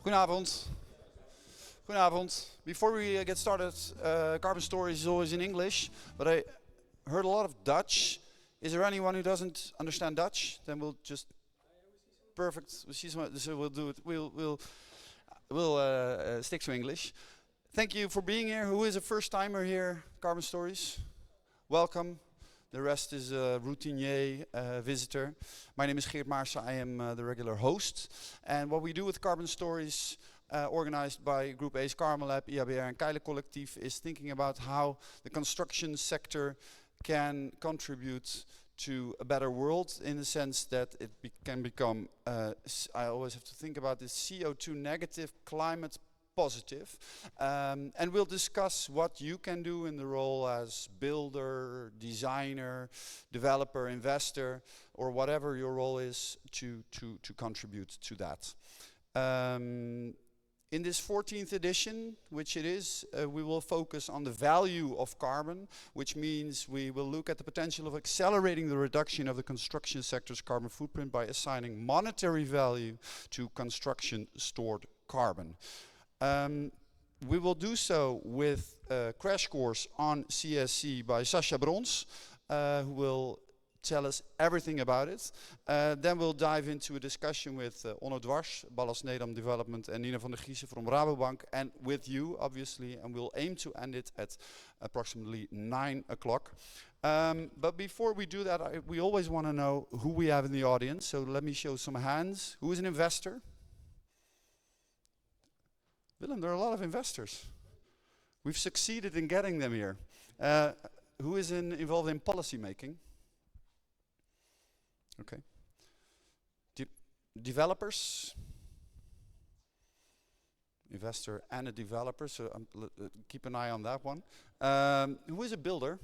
Goedenavond. Goedenavond. Before we get started, Carbon Stories is always in English, but I heard a lot of Dutch. Is there anyone who doesn't understand Dutch? Then we'll just perfect. So we'll do it. We'll stick to English. Thank you for being here. Who is a first timer here? Carbon Stories. Welcome. The rest is a routinier visitor. My name is Geert Maarsen. I am the regular host. And what we do with Carbon Stories, organized by Group A's CARBONLAB, IABR and KeileCollectief, is thinking about how the construction sector can contribute to a better world, in the sense that it can become, I always have to think about this, CO2 negative, climate positive. And we'll discuss what you can do in the role as builder, designer, developer, investor, or whatever your role is to contribute to that. In this 14th edition, which it is, we will focus on the value of carbon, which means we will look at the potential of accelerating the reduction of the construction sector's carbon footprint by assigning monetary value to construction stored carbon. We will do so with a crash course on CSC by Sacha Brons, who will tell us everything about it. Then we'll dive into a discussion with Onno Dwars, Ballast Nedam Development, and Nina van der Giessen from Rabobank, and with you, obviously, and we'll aim to end it at approximately 9 o'clock. But before we do that, we always want to know who we have in the audience, so let me show some hands. Who is an investor? Willem, there are a lot of investors. We've succeeded in getting them here. Who is involved in policy making? Okay. Developers? Investor and a developer, so keep an eye on that one. Who is a builder?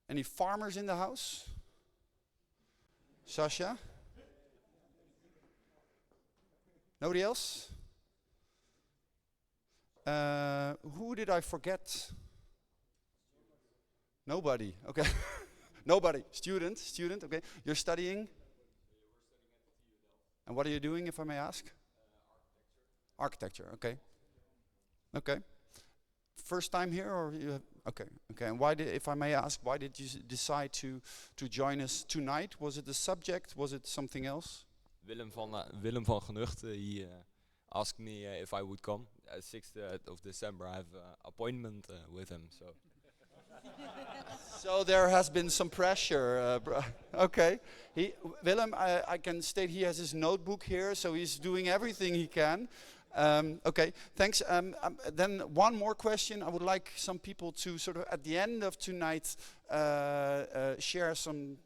Any farmers in the house? Sasha? Nobody else? Who did I forget? Nobody. Okay. Nobody. Student. Okay. You're studying? And what are you doing, if I may ask? Architecture. Okay. Okay. First time here, or you have? Okay. Okay. And why did, if I may ask, why did you decide to join us tonight? Was it the subject? Was it something else? Willem van Genuchten, he asked me if I would come. 6th of December, I have an appointment with him. So there has been some pressure. Okay. Willem, I can state he has his notebook here, so he's doing everything he can. Okay, thanks. Then one more question. I would like some people to sort of, at the end of tonight, share some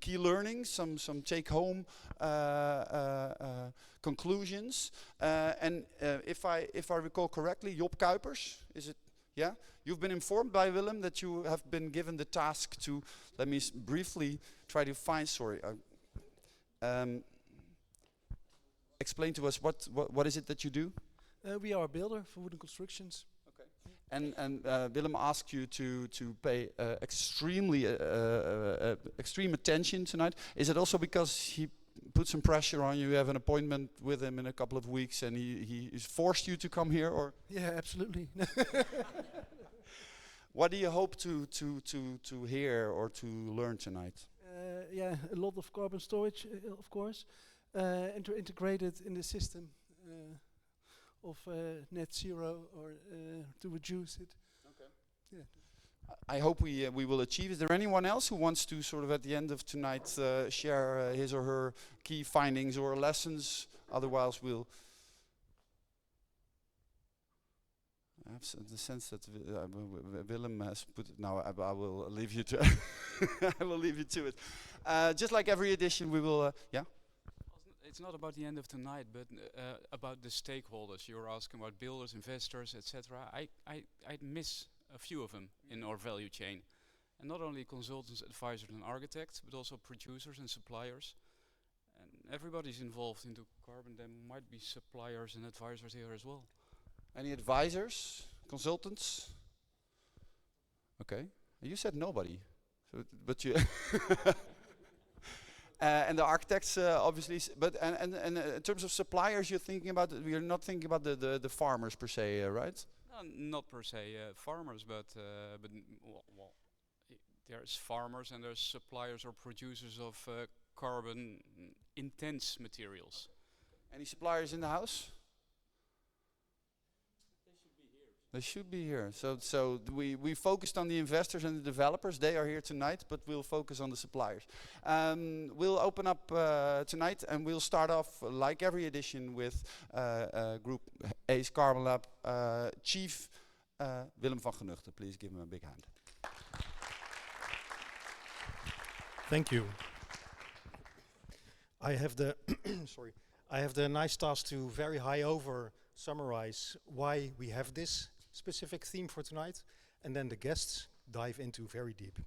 key learnings, some take-home conclusions. And if I recall correctly, Job Kuipers, is it? Yeah, you've been informed by Willem that you have been given the task to. Let me briefly try to find. Sorry. Explain to us what is it that you do? We are a builder for wooden constructions. Okay. And Willem asked you to pay extreme attention tonight. Is it also because he put some pressure on you? You have an appointment with him in a couple of weeks, and he forced you to come here, or? Yeah, absolutely. What do you hope to hear or to learn tonight? Yeah, a lot of carbon storage, of course. Integrated in the system of net zero, or to reduce it. Okay. Yeah. I hope we will achieve. Is there anyone else who wants to sort of at the end of tonight share his or her key findings or lessons? Otherwise, we'll. I have the sense that Willem has put it. Now I will leave you to. I will leave you to it. Just like every edition, we will. Yeah. It's not about the end of tonight, but about the stakeholders. You were asking about builders, investors, etc. I miss a few of them in our value chain. And not only consultants, advisors and architects, but also producers and suppliers. And everybody's involved into carbon. There might be suppliers and advisors here as well. Any advisors, consultants? Okay. You said nobody. So, but you... And the architects, obviously, but in terms of suppliers, you're thinking about, you're not thinking about the farmers per se, right? Not per se farmers, but there's farmers and there's suppliers or producers of carbon intense materials. Any suppliers in the house? They should be here. So we focused on the investors and the developers. They are here tonight, but we'll focus on the suppliers. We'll open up tonight, and we'll start off like every edition with Group A's CARBONLAB Chief Willem van Genuchten. Please give him a big hand. Thank you. I have the sorry. I have the nice task to very high over summarize why we have this specific theme for tonight, and then the guests dive into very deep.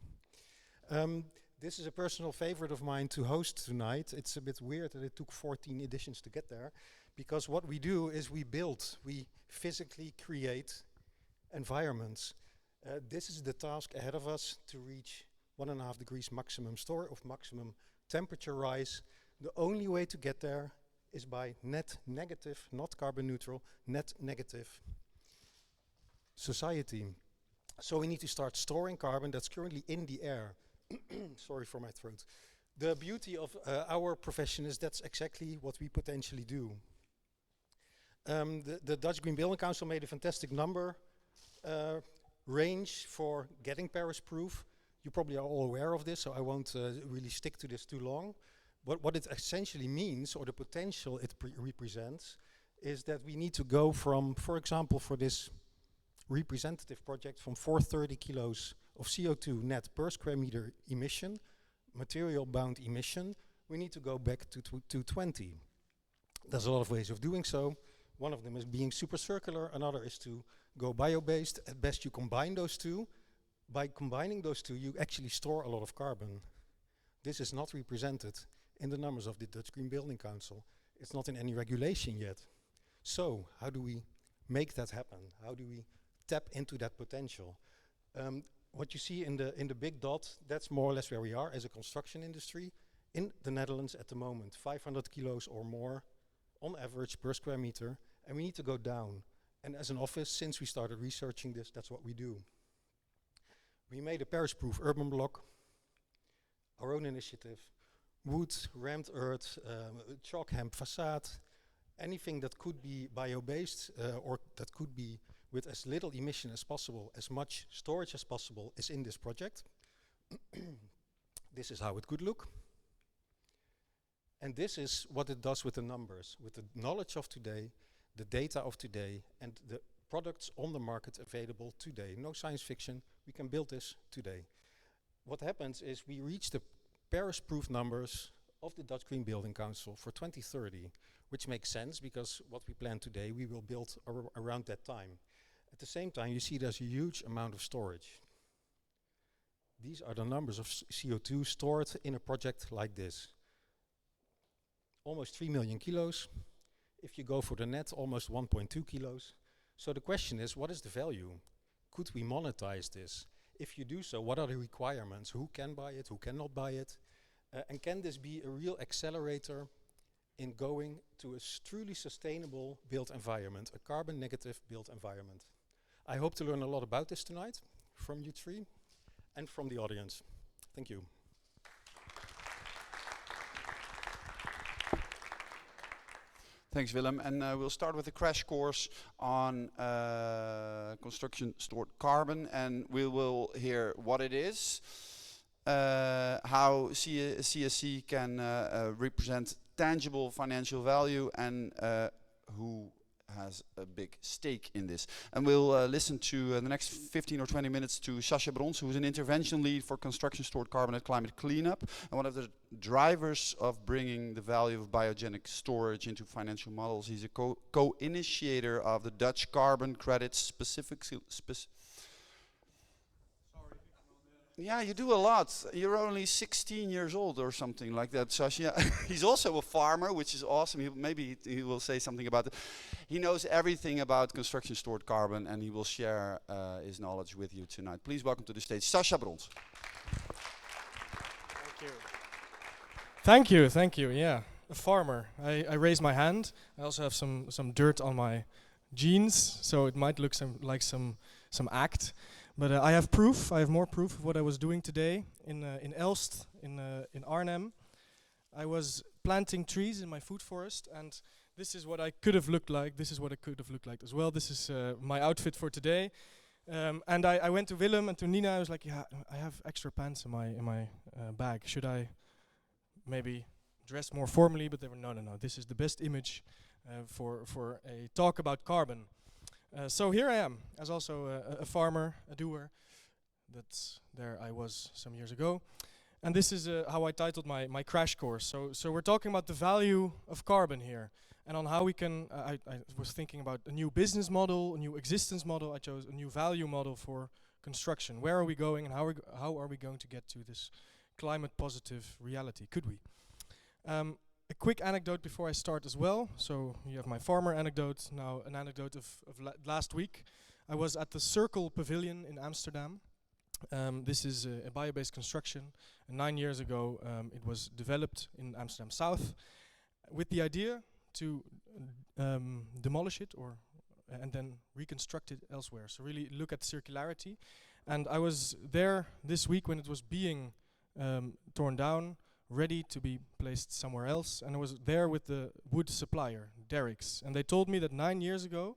This is a personal favorite of mine to host tonight. It's a bit weird that it took 14 editions to get there, because what we do is we physically create environments. This is the task ahead of us to reach 1.5 degrees maximum maximum temperature rise. The only way to get there is by net negative, not carbon neutral, net negative society. So we need to start storing carbon that's currently in the air. Sorry for my throat. The beauty of our profession is that's exactly what we potentially do. The Dutch Green Building Council made a fantastic number range for getting Paris proof. You probably are all aware of this, so I won't really stick to this too long. But what it essentially means, or the potential it represents, is that we need to go from, for example, for this representative project, from 430 kilos of CO2 net per square meter emission, material bound emission, we need to go back to 220. There's a lot of ways of doing so. One of them is being super circular, another is to go bio-based. At best you combine those two. By combining those two, you actually store a lot of carbon. This is not represented in the numbers of the Dutch Green Building Council. It's not in any regulation yet. So how do we make that happen? How do we tap into that potential? What you see in the big dot, that's more or less where we are as a construction industry in the Netherlands at the moment. 500 kilos or more on average per square meter, and we need to go down. And as an office, since we started researching this, that's what we do. We made a Paris-proof urban block, our own initiative, wood, rammed earth, chalk hemp facade, anything that could be bio-based or that could be with as little emission as possible, as much storage as possible is in this project. This is how it could look. And this is what it does with the numbers, with the knowledge of today, the data of today, and the products on the market available today. No science fiction, we can build this today. What happens is we reach the Paris-proof numbers of the Dutch Green Building Council for 2030, which makes sense because what we plan today, we will build around that time. At the same time, you see there's a huge amount of storage. These are the numbers of CO2 stored in a project like this. Almost 3 million kilos. If you go for the net, almost 1.2 kilos. So the question is, what is the value? Could we monetize this? If you do so, what are the requirements? Who can buy it? Who cannot buy it? And can this be a real accelerator in going to a truly sustainable built environment, a carbon negative built environment? I hope to learn a lot about this tonight from you three and from the audience. Thank you. Thanks, Willem. And we'll start with a crash course on construction stored carbon, and we will hear what it is, how CSC can represent tangible financial value, and who has a big stake in this. And we'll listen to the next 15 or 20 minutes to Sacha Brons, who is an intervention lead for construction stored carbon at Climate Cleanup, and one of the drivers of bringing the value of biogenic storage into financial models. He's a co-initiator of the Dutch carbon credits Yeah, you do a lot. You're only 16 years old or something like that, Sacha. He's also a farmer, which is awesome. Maybe he will say something about it. He knows everything about construction stored carbon, and he will share his knowledge with you tonight. Please welcome to the stage Sacha Brons. Thank you. Thank you, thank you. Yeah, a farmer. I raise my hand. I also have some dirt on my jeans, so it might look like some act. But I have proof. I have more proof of what I was doing today in Elst in Arnhem. I was planting trees in my food forest, and this is what I could have looked like. This is what I could have looked like as well. This is my outfit for today. And I went to Willem and to Nina. I was like, yeah, I have extra pants in my bag. Should I maybe dress more formally? But they were, no. This is the best image for a talk about carbon. So here I am, as also a farmer, a doer. That's there I was some years ago. And this is how I titled my crash course. So we're talking about the value of carbon here, and on how we can, I was thinking about a new business model, a new existence model. I chose a new value model for construction. Where are we going, and how are we going to get to this climate positive reality? Could we? A quick anecdote before I start as well. So you have my farmer anecdote, now an anecdote of last week. I was at the Circle Pavilion in Amsterdam. This is a bio-based construction. And 9 years ago, it was developed in Amsterdam South with the idea to demolish it and then reconstruct it elsewhere. So really look at circularity. And I was there this week when it was being torn down, ready to be placed somewhere else. And I was there with the wood supplier, Derrick's. And they told me that 9 years ago,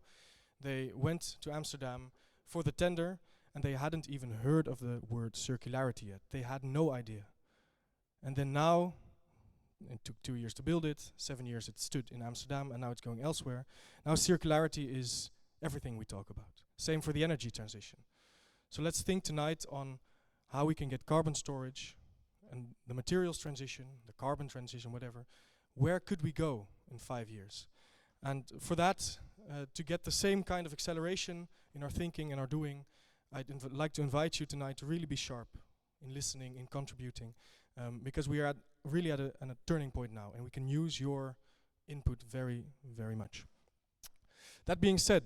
they went to Amsterdam for the tender, and they hadn't even heard of the word circularity yet. They had no idea. And then now, it took 2 years to build it, 7 years it stood in Amsterdam, and now it's going elsewhere. Now circularity is everything we talk about. Same for the energy transition. So let's think tonight on how we can get carbon storage and the materials transition, the carbon transition, whatever. Where could we go in 5 years? And for that, to get the same kind of acceleration in our thinking and our doing, I'd like to invite you tonight to really be sharp in listening, in contributing, because we are really at a turning point now, and we can use your input very, very much. That being said,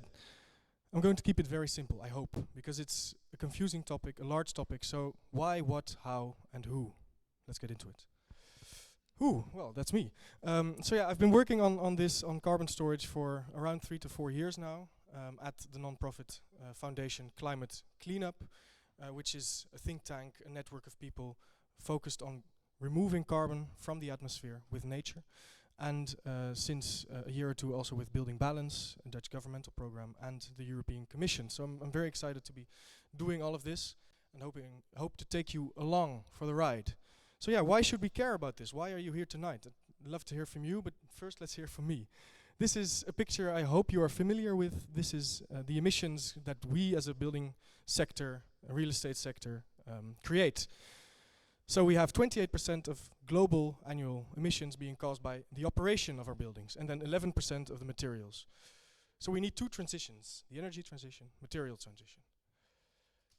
I'm going to keep it very simple, I hope, because it's a confusing topic, a large topic. So why, what, how, and who? Let's get into it. Who? Well, that's me. So yeah, I've been working on carbon storage for around 3 to 4 years now at the non-profit foundation Climate Cleanup, which is a think tank, a network of people focused on removing carbon from the atmosphere with nature. And since a year or two also with Building Balance, a Dutch governmental program, and the European Commission. So I'm very excited to be doing all of this and hope to take you along for the ride. So yeah, why should we care about this? Why are you here tonight? I'd love to hear from you, but first let's hear from me. This is a picture I hope you are familiar with. This is the emissions that we as a building sector, a real estate sector, create. So we have 28% of global annual emissions being caused by the operation of our buildings, and then 11% of the materials. So we need two transitions, the energy transition, material transition.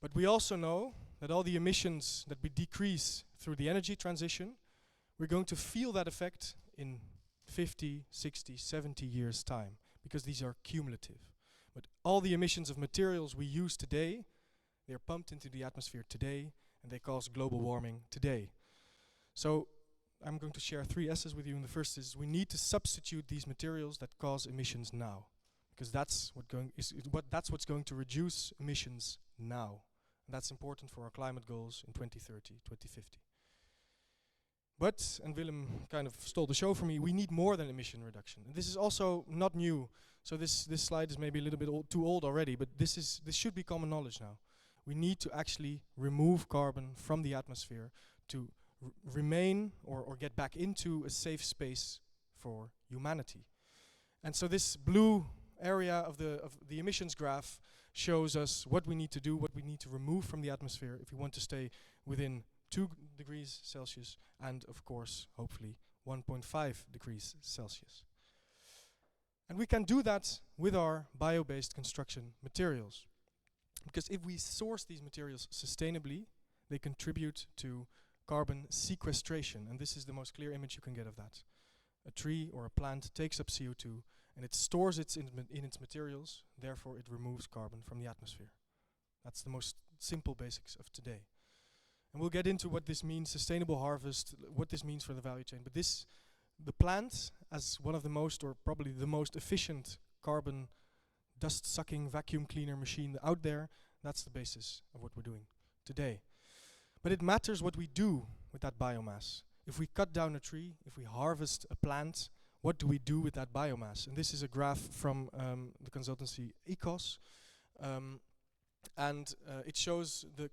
But we also know that all the emissions that we decrease through the energy transition, we're going to feel that effect in 50, 60, 70 years' time, because these are cumulative. But all the emissions of materials we use today, they're pumped into the atmosphere today, and they cause global warming today. So I'm going to share 3 S's with you, and the first is we need to substitute these materials that cause emissions now, because that's what's going to reduce emissions now. And that's important for our climate goals in 2030, 2050. But, and Willem kind of stole the show for me, we need more than emission reduction. And this is also not new. So this slide is maybe a little bit too old already, but this should be common knowledge now. We need to actually remove carbon from the atmosphere to remain or get back into a safe space for humanity. And so this blue area of the emissions graph shows us what we need to do, what we need to remove from the atmosphere if we want to stay within 2 degrees Celsius and, of course, hopefully 1.5 degrees Celsius. And we can do that with our bio-based construction materials. Because if we source these materials sustainably, they contribute to carbon sequestration. And this is the most clear image you can get of that. A tree or a plant takes up CO2 and it stores it in its materials, therefore it removes carbon from the atmosphere. That's the most simple basics of today. And we'll get into what this means, sustainable harvest, what this means for the value chain. But the plant, as one of the most, or probably the most efficient carbon dust-sucking vacuum cleaner machine out there, that's the basis of what we're doing today. But it matters what we do with that biomass. If we cut down a tree, if we harvest a plant, what do we do with that biomass? And this is a graph from the consultancy ECOS. It shows the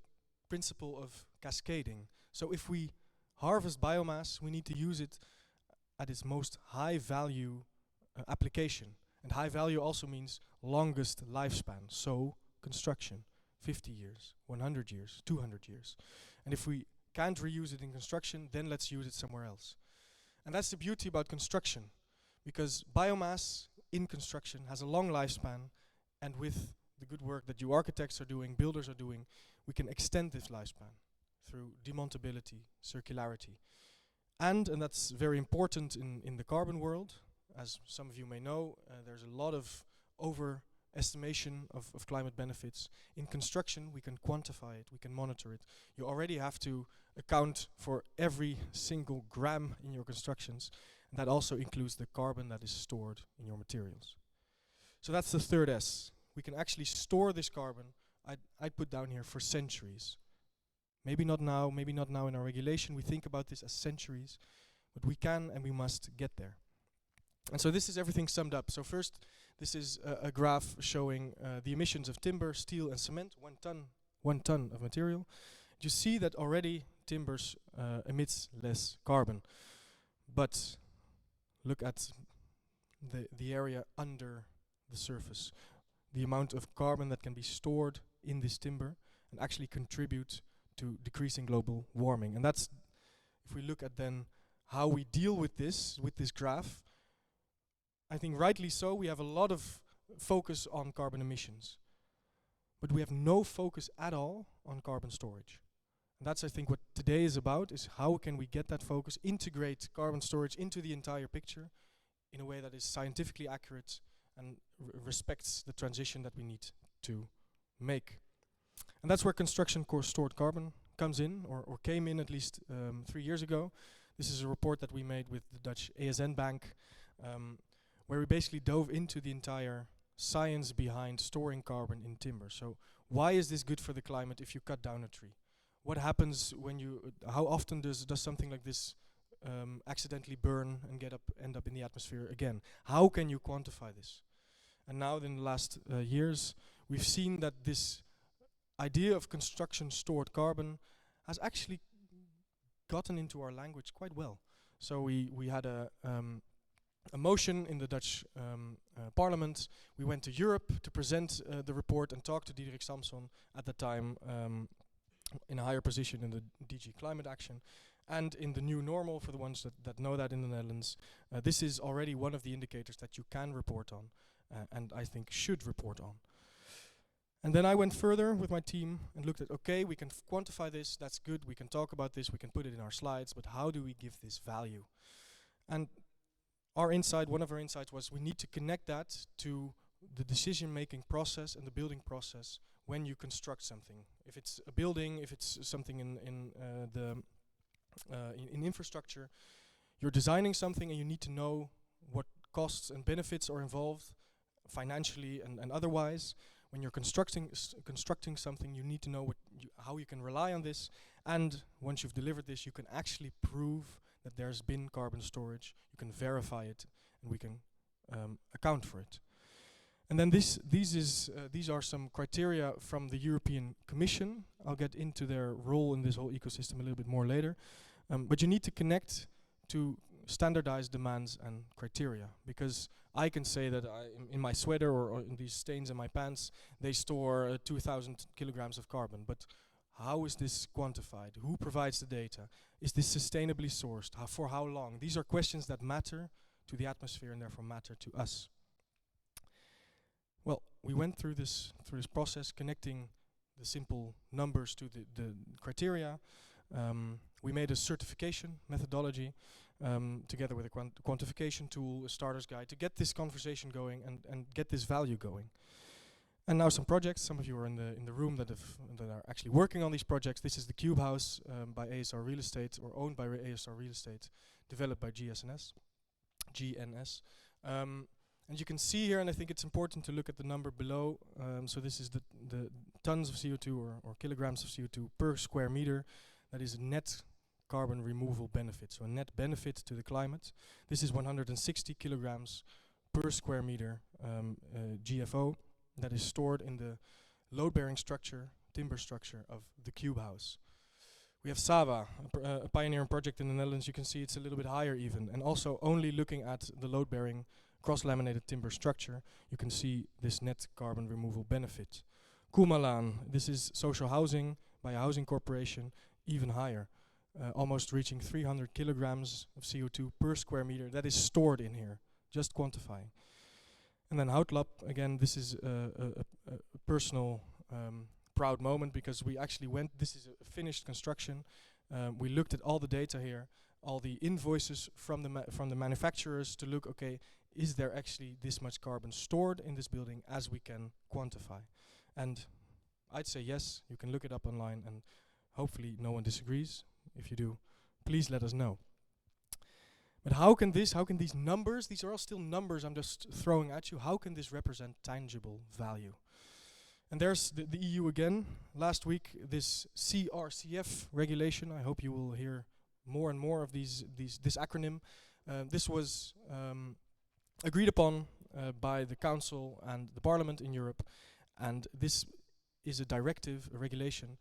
principle of cascading. So if we harvest biomass, we need to use it at its most high value application. And high value also means longest lifespan. So construction, 50 years, 100 years, 200 years. And if we can't reuse it in construction, then let's use it somewhere else. And that's the beauty about construction, because biomass in construction has a long lifespan, and with the good work that you architects are doing, builders are doing, we can extend this lifespan through demontability, circularity. And that's very important in the carbon world. As some of you may know, there's a lot of overestimation of climate benefits. In construction, we can quantify it, we can monitor it. You already have to account for every single gram in your constructions. And that also includes the carbon that is stored in your materials. So that's the third S. We can actually store this carbon, I'd put down here, for centuries. Maybe not now in our regulation, we think about this as centuries, but we can and we must get there. And so this is everything summed up. So first, this is a graph showing the emissions of timber, steel and cement, 1 ton of material. You see that already timbers emits less carbon. But look at the area under the surface. The amount of carbon that can be stored in this timber and actually contribute to decreasing global warming. And that's, if we look at then how we deal with this graph, I think rightly so, we have a lot of focus on carbon emissions. But we have no focus at all on carbon storage. And that's, I think, what today is about, is how can we get that focus, integrate carbon storage into the entire picture in a way that is scientifically accurate and respects the transition that we need to make. And that's where construction stored carbon comes in, or came in at least 3 years ago. This is a report that we made with the Dutch ASN Bank, where we basically dove into the entire science behind storing carbon in timber. So why is this good for the climate if you cut down a tree? What happens when how often does something like this accidentally burn and end up in the atmosphere again? How can you quantify this? And now in the last years, we've seen that this idea of construction stored carbon has actually gotten into our language quite well. So we had a motion in the Dutch parliament. We went to Europe to present the report and talk to Diederik Samson at the time in a higher position in the DG Climate Action. And in the new normal, for the ones that know that in the Netherlands, this is already one of the indicators that you can report on and I think should report on. And then I went further with my team and looked at, okay, we can quantify this, that's good, we can talk about this, we can put it in our slides, but how do we give this value? And one of our insights was we need to connect that to the decision-making process and the building process when you construct something. If it's a building, if it's something in infrastructure, you're designing something and you need to know what costs and benefits are involved financially and otherwise. When you're constructing something, you need to know how you can rely on this, and once you've delivered this, you can actually prove that there's been carbon storage, you can verify it, and we can account for it. And then these are some criteria from the European Commission. I'll get into their role in this whole ecosystem a little bit more later. But you need to connect to standardized demands and criteria, because I can say that in my sweater or in these stains in my pants, they store 2,000 kilograms of carbon. But how is this quantified? Who provides the data? Is this sustainably sourced? For how long? These are questions that matter to the atmosphere and therefore matter to us. Well, we went through this process, connecting the simple numbers to the criteria. We made a certification methodology together with a quantification tool, a starter's guide, to get this conversation going and get this value going. And now some projects. Some of you are in the room that are actually working on these projects. This is the Cube House by ASR Real Estate, or owned by ASR Real Estate, developed by GNS. And you can see here, and I think it's important to look at the number below. So this is the tons of CO2 or kilograms of CO2 per square meter. That is a net carbon removal benefit, so a net benefit to the climate. This is 160 kilograms per square meter GFO that is stored in the load-bearing structure, timber structure of the Cube House. We have Sava, a pioneering project in the Netherlands. You can see it's a little bit higher even. And also only looking at the load-bearing cross-laminated timber structure, you can see this net carbon removal benefit. Koemalaan, this is social housing by a housing corporation, even higher. Almost reaching 300 kilograms of CO2 per square meter that is stored in here, just quantifying. And then Houtlab, again, this is a personal proud moment, because we actually went, this is a finished construction. We looked at all the data here, all the invoices from the manufacturers to look, okay, is there actually this much carbon stored in this building as we can quantify? And I'd say yes, you can look it up online, and hopefully no one disagrees. If you do, please let us know. But how can these numbers, these are all still numbers I'm just throwing at you, how can this represent tangible value? And there's the EU again. Last week, this CRCF regulation, I hope you will hear more and more of this acronym. This was agreed upon by the Council and the Parliament in Europe, and this is a directive, a regulation,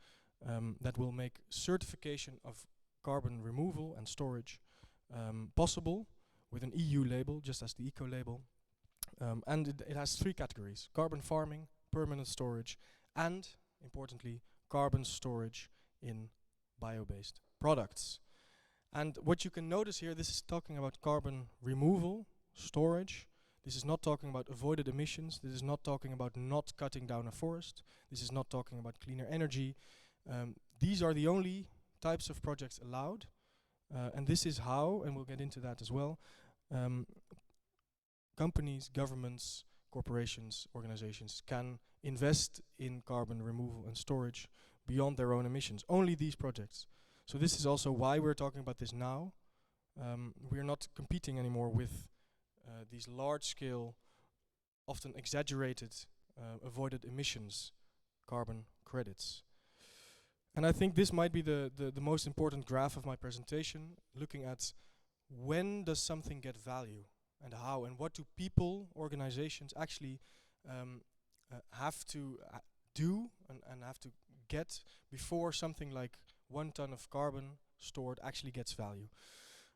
that will make certification of carbon removal and storage possible with an EU label, just as the eco label. And it has 3 categories: carbon farming, permanent storage, and, importantly, carbon storage in bio-based products. And what you can notice here, this is talking about carbon removal, storage. This is not talking about avoided emissions. This is not talking about not cutting down a forest. This is not talking about cleaner energy. These are the only types of projects allowed. And this is how, and we'll get into that as well, companies, governments, corporations, organizations can invest in carbon removal and storage beyond their own emissions. Only these projects. So this is also why we're talking about this now. We're not competing anymore with these large-scale, often exaggerated, avoided emissions, carbon credits. And I think this might be the most important graph of my presentation, looking at when does something get value, and how, and what do people, organizations actually have to do and have to get before something like 1 ton of carbon stored actually gets value.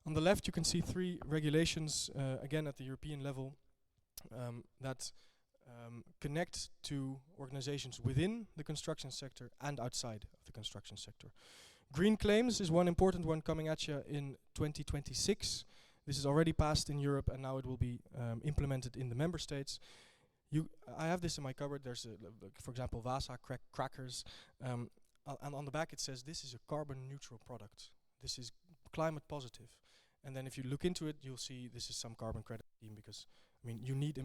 On the left you can see 3 regulations, again at the European level, that connect to organizations within the construction sector and outside of the construction sector. Green claims is one important one coming at you in 2026. This is already passed in Europe, and now it will be implemented in the member states. I have this in my cupboard. There's, for example, Vasa crackers, and on the back it says this is a carbon neutral product. This is climate positive. And then if you look into it, you'll see this is some carbon credit scheme, because I mean you need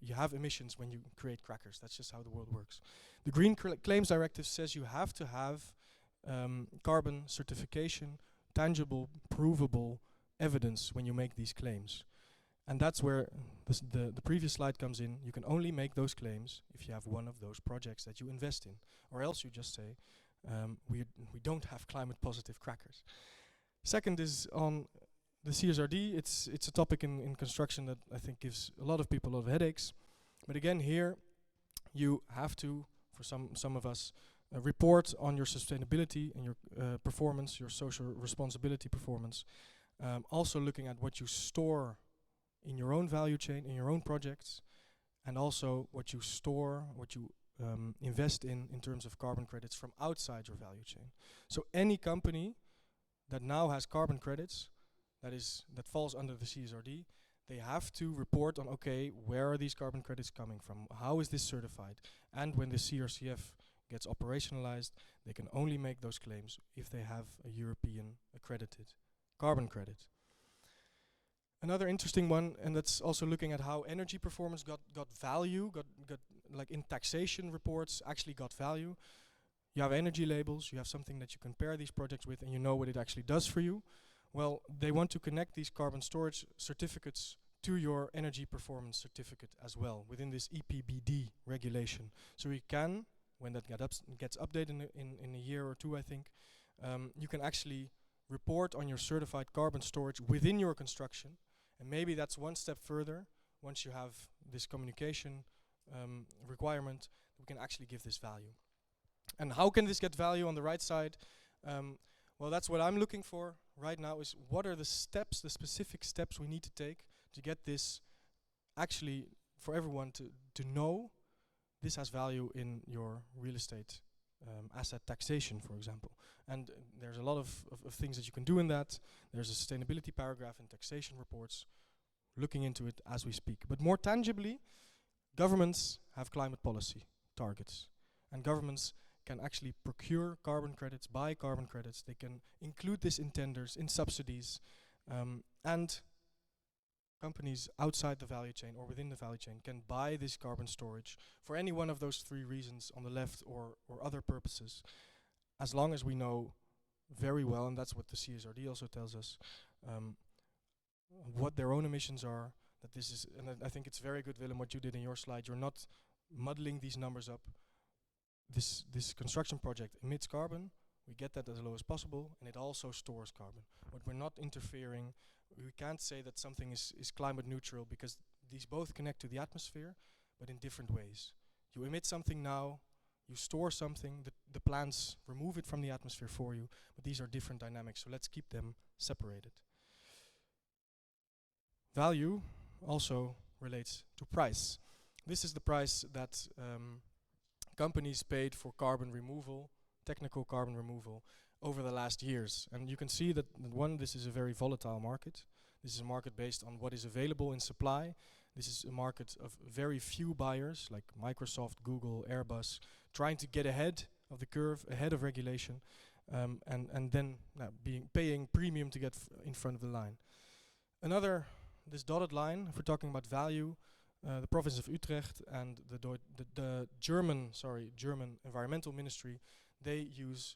you have emissions when you create crackers. That's just how the world works. The Green Claims Directive says you have to have carbon certification, tangible, provable evidence when you make these claims. And that's where the previous slide comes in. You can only make those claims if you have one of those projects that you invest in, or else you just say we don't have climate positive crackers. Second is on the CSRD. It's a topic in construction that I think gives a lot of people a lot of headaches. But again, here you have to, for some of us, report on your sustainability and your performance, your social responsibility performance. Also looking at what you store in your own value chain, in your own projects, and also what you store, what you invest in terms of carbon credits from outside your value chain. So any company that now has carbon credits, that falls under the CSRD, they have to report on, okay, where are these carbon credits coming from? How is this certified? And when the CRCF gets operationalized, they can only make those claims if they have a European accredited carbon credit. Another interesting one, and that's also looking at how energy performance got value, got like in taxation reports, actually got value. You have energy labels, you have something that you compare these projects with, and you know what it actually does for you. Well, they want to connect these carbon storage certificates to your energy performance certificate as well, within this EPBD regulation. So you can, when that gets updated in a year or two, I think, you can actually report on your certified carbon storage within your construction. And maybe that's one step further. Once you have this communication requirement, we can actually give this value. And how can this get value on the right side? Well, that's what I'm looking for right now, is what are the steps, the specific steps we need to take to get this actually for everyone to know this has value in your real estate asset taxation, for example. And there's a lot of things that you can do in that. There's a sustainability paragraph in taxation reports, looking into it as we speak. But more tangibly, governments have climate policy targets, and governments can actually procure carbon credits, buy carbon credits. They can include this in tenders, in subsidies, and companies outside the value chain or within the value chain can buy this carbon storage for any one of those three reasons on the left, or other purposes, as long as we know very well, and that's what the CSRD also tells us, what their own emissions are, that this is, and I think it's very good, Willem, what you did in your slide. You're not muddling these numbers up. This construction project emits carbon, we get that as low as possible, and it also stores carbon. But we're not interfering. We can't say that something is climate neutral, because these both connect to the atmosphere, but in different ways. You emit something now, you store something, the plants remove it from the atmosphere for you, but these are different dynamics, so let's keep them separated. Value also relates to price. This is the price that companies paid for carbon removal, technical carbon removal, over the last years. And you can see that, this is a very volatile market. This is a market based on what is available in supply. This is a market of very few buyers, like Microsoft, Google, Airbus, trying to get ahead of the curve, ahead of regulation, and then paying premium to get in front of the line. This dotted line, if we're talking about value, the province of Utrecht and the German environmental ministry, they use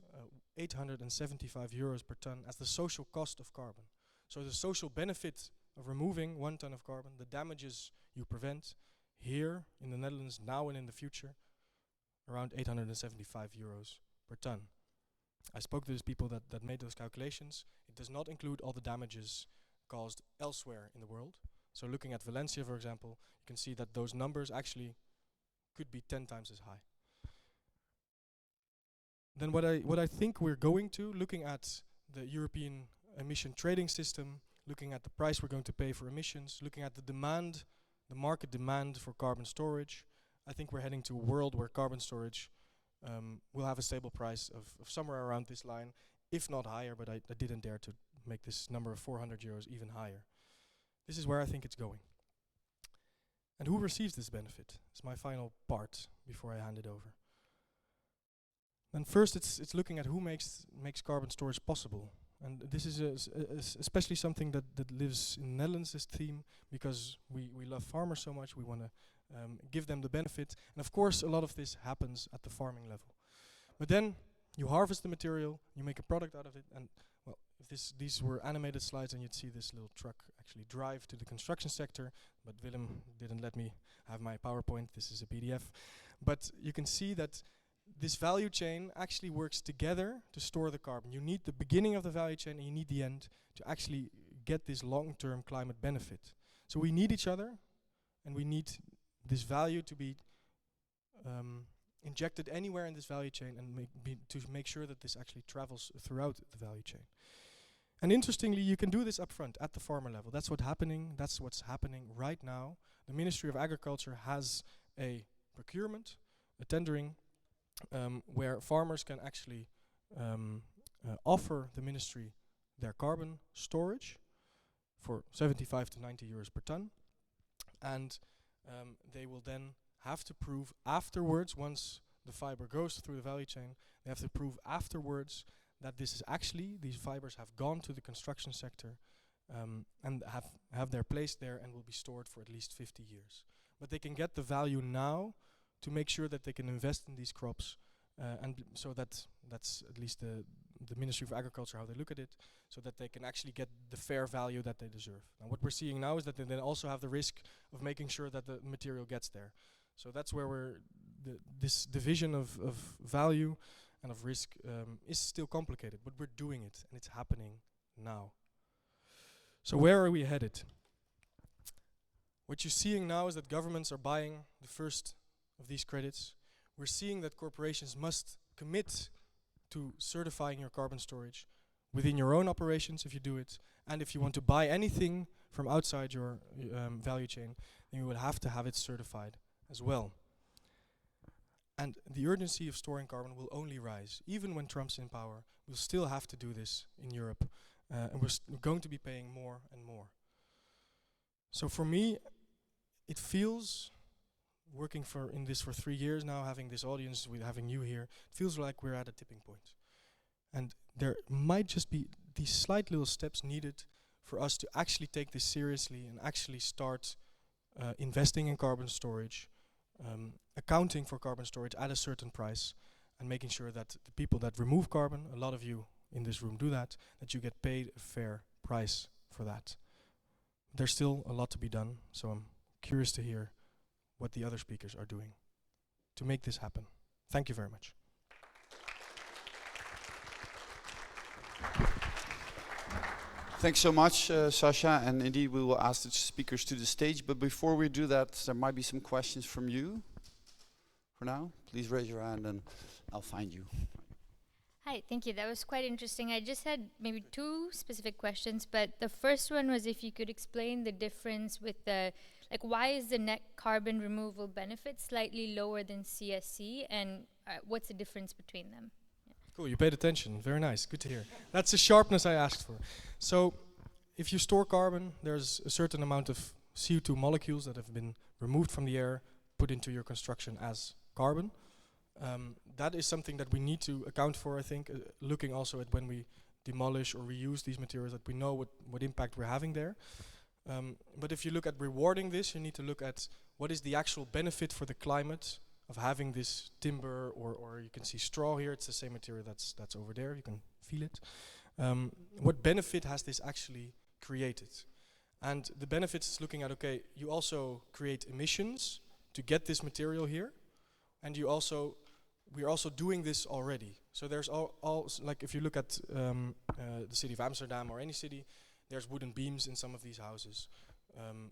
875 euros per ton as the social cost of carbon. So the social benefit of removing 1 ton of carbon, the damages you prevent here in the Netherlands now and in the future, around 875 euros per ton. I spoke to those people that made those calculations. It does not include all the damages caused elsewhere in the world. So looking at Valencia, for example, you can see that those numbers actually could be 10 times as high. Then what I think we're going to, looking at the European emission trading system, looking at the price we're going to pay for emissions, looking at the demand, the market demand for carbon storage, I think we're heading to a world where carbon storage will have a stable price of somewhere around this line, if not higher, but I didn't dare to make this number of 400 euros even higher. This is where I think it's going. And who receives this benefit? It's my final part before I hand it over. Then first it's looking at who makes carbon storage possible. And this is especially something that lives in the Netherlands, this theme, because we love farmers so much, we want to give them the benefit. And of course, a lot of this happens at the farming level. But then you harvest the material, you make a product out of it, and well, if these were animated slides, and you'd see this little truck actually drive to the construction sector, but Willem didn't let me have my PowerPoint, this is a PDF. But you can see that this value chain actually works together to store the carbon. You need the beginning of the value chain and you need the end to actually get this long-term climate benefit. So we need each other, and we need this value to be injected anywhere in this value chain, and to make sure that this actually travels throughout the value chain. And interestingly, you can do this upfront at the farmer level. That's what's happening right now. The Ministry of Agriculture has a procurement, a tendering, where farmers can actually offer the ministry their carbon storage for 75 to 90 euros per ton. And they will then have to prove afterwards, once the fiber goes through the value chain, they have to prove afterwards that this is actually, these fibers have gone to the construction sector and have their place there and will be stored for at least 50 years. But they can get the value now to make sure that they can invest in these crops, so that's at least the Ministry of Agriculture, how they look at it, so that they can actually get the fair value that they deserve. And what we're seeing now is that they then also have the risk of making sure that the material gets there. So that's where this division of value and of risk is still complicated, but we're doing it, and it's happening now. So where are we headed? What you're seeing now is that governments are buying the first of these credits. We're seeing that corporations must commit to certifying your carbon storage within your own operations if you do it. And if you want to buy anything from outside your value chain, then you will have to have it certified as well. And the urgency of storing carbon will only rise. Even when Trump's in power, we'll still have to do this in Europe. And we're going to be paying more and more. So for me, it feels, working in this for 3 years now, having this audience, with having you here, it feels like we're at a tipping point. And there might just be these slight little steps needed for us to actually take this seriously and actually start investing in carbon storage, accounting for carbon storage at a certain price, and making sure that the people that remove carbon, a lot of you in this room do that you get paid a fair price for that. There's still a lot to be done, so I'm curious to hear what the other speakers are doing to make this happen. Thank you very much. Thanks so much, Sacha, and indeed we will ask the speakers to the stage, but before we do that, there might be some questions from you. For now, please raise your hand and I'll find you. Hi, thank you. That was quite interesting. I just had maybe 2 specific questions, but the first one was if you could explain the difference with the, like, why is the net carbon removal benefit slightly lower than CSC, and what's the difference between them? Cool, you paid attention. Very nice, good to hear. That's the sharpness I asked for. So, if you store carbon, there's a certain amount of CO2 molecules that have been removed from the air, put into your construction as carbon. That is something that we need to account for, I think, looking also at when we demolish or reuse these materials, that we know what impact we're having there. But if you look at rewarding this, you need to look at what is the actual benefit for the climate of having this timber, or you can see straw here, it's the same material that's over there, you can feel it. What benefit has this actually created? And the benefits is looking at, okay, you also create emissions to get this material here, and we're also doing this already. So there's like if you look at the city of Amsterdam or any city, there's wooden beams in some of these houses.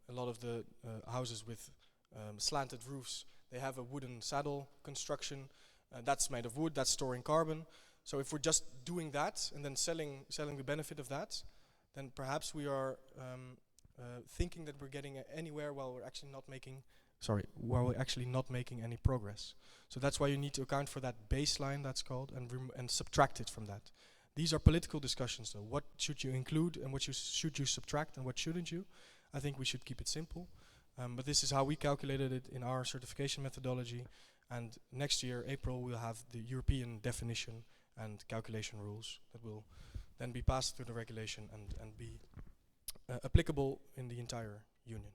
A lot of the houses with slanted roofs, they have a wooden saddle construction. That's made of wood, that's storing carbon. So if we're just doing that and then selling the benefit of that, then perhaps we are thinking that we're getting anywhere while we're actually not making any progress. So that's why you need to account for that baseline, that's called, and subtract it from that. These are political discussions, though. What should you include and what should you subtract and what shouldn't you? I think we should keep it simple. But this is how we calculated it in our certification methodology. And next year, April, we'll have the European definition and calculation rules that will then be passed through the regulation and be applicable in the entire union.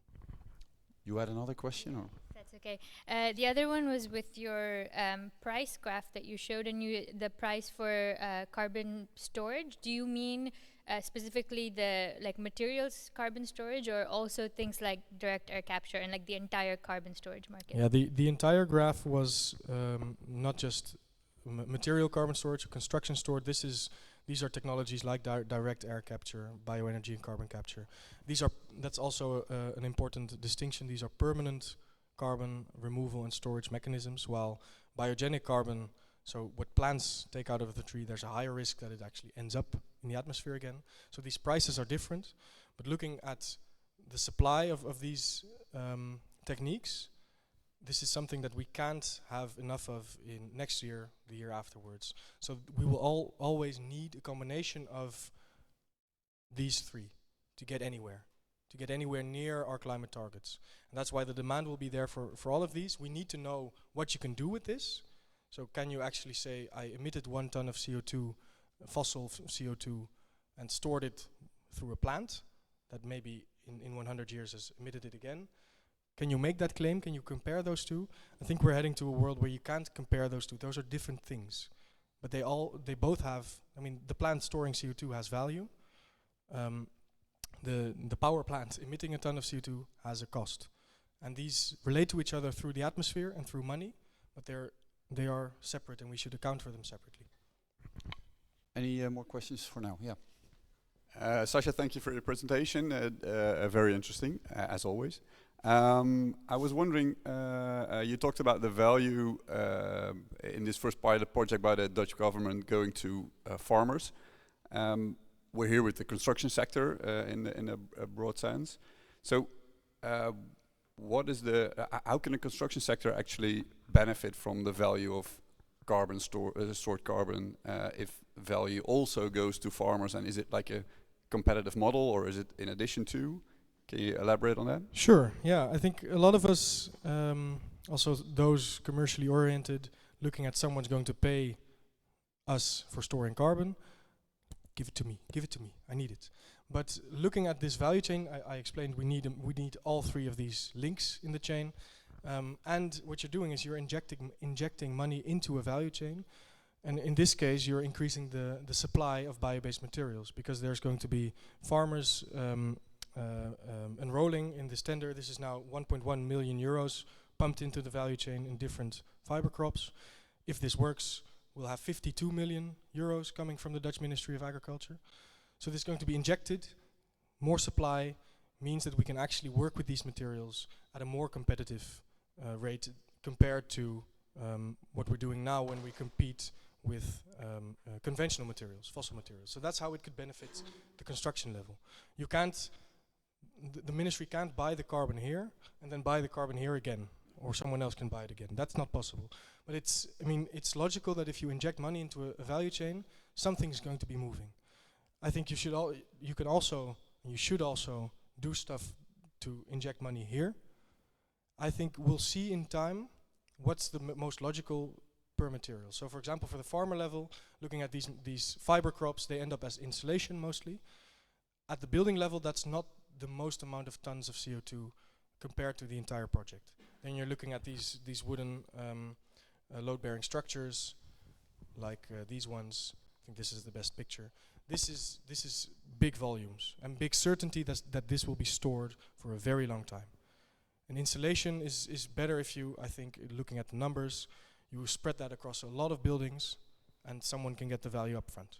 You had another question, or? That's okay. The other one was with your price graph that you showed, and the price for carbon storage. Do you mean specifically the materials carbon storage, or also things like direct air capture and like the entire carbon storage market? Yeah, the entire graph was not just material carbon storage or construction storage. These are technologies like direct air capture, bioenergy, and carbon capture. That's also an important distinction. These are permanent carbon removal and storage mechanisms, while biogenic carbon, so what plants take out of the tree, there's a higher risk that it actually ends up in the atmosphere again. So these prices are different, but looking at the supply of these techniques, this is something that we can't have enough of in next year, the year afterwards. So we will always need a combination of these 3 to get anywhere near our climate targets. And that's why the demand will be there for all of these. We need to know what you can do with this. So can you actually say, I emitted 1 ton of CO2, fossil CO2, and stored it through a plant that maybe in 100 years has emitted it again? Can you make that claim? Can you compare those two? I think we're heading to a world where you can't compare those two. Those are different things, but they both have. I mean, the plant storing CO2 has value. The power plant emitting a ton of CO2 has a cost, and these relate to each other through the atmosphere and through money, but they are separate, and we should account for them separately. Any more questions for now? Yeah. Sacha, thank you for your presentation. Very interesting, as always. I was wondering, you talked about the value in this first pilot project by the Dutch government going to farmers. We're here with the construction sector in a broad sense. So, what is how can the construction sector actually benefit from the value of carbon stored carbon if value also goes to farmers? And is it like a competitive model, or is it in addition to? Can you elaborate on that? Sure, yeah. I think a lot of us, also those commercially oriented, looking at someone's going to pay us for storing carbon, give it to me, I need it. But looking at this value chain, I explained we need all three of these links in the chain. And what you're doing is you're injecting money into a value chain. And in this case, you're increasing the supply of bio-based materials, because there's going to be farmers enrolling in this tender. This is now 1.1 million euros pumped into the value chain in different fiber crops. If this works, we'll have 52 million euros coming from the Dutch Ministry of Agriculture. So this is going to be injected. More supply means that we can actually work with these materials at a more competitive rate compared to what we're doing now when we compete with conventional materials, fossil materials. So that's how it could benefit the construction level. You can't, the ministry can't buy the carbon here and then buy the carbon here again, or someone else can buy it again. That's not possible. But it's logical that if you inject money into a value chain, something's going to be moving. I think you should also do stuff to inject money here. I think we'll see in time what's the most logical per material. So for example, for the farmer level, looking at these fiber crops, they end up as insulation mostly. At the building level, that's not the most amount of tons of CO2 compared to the entire project. Then you're looking at these wooden load-bearing structures, like these ones. I think this is the best picture. This is big volumes and big certainty that this will be stored for a very long time. And insulation is better if you, I think, looking at the numbers, you spread that across a lot of buildings and someone can get the value up front.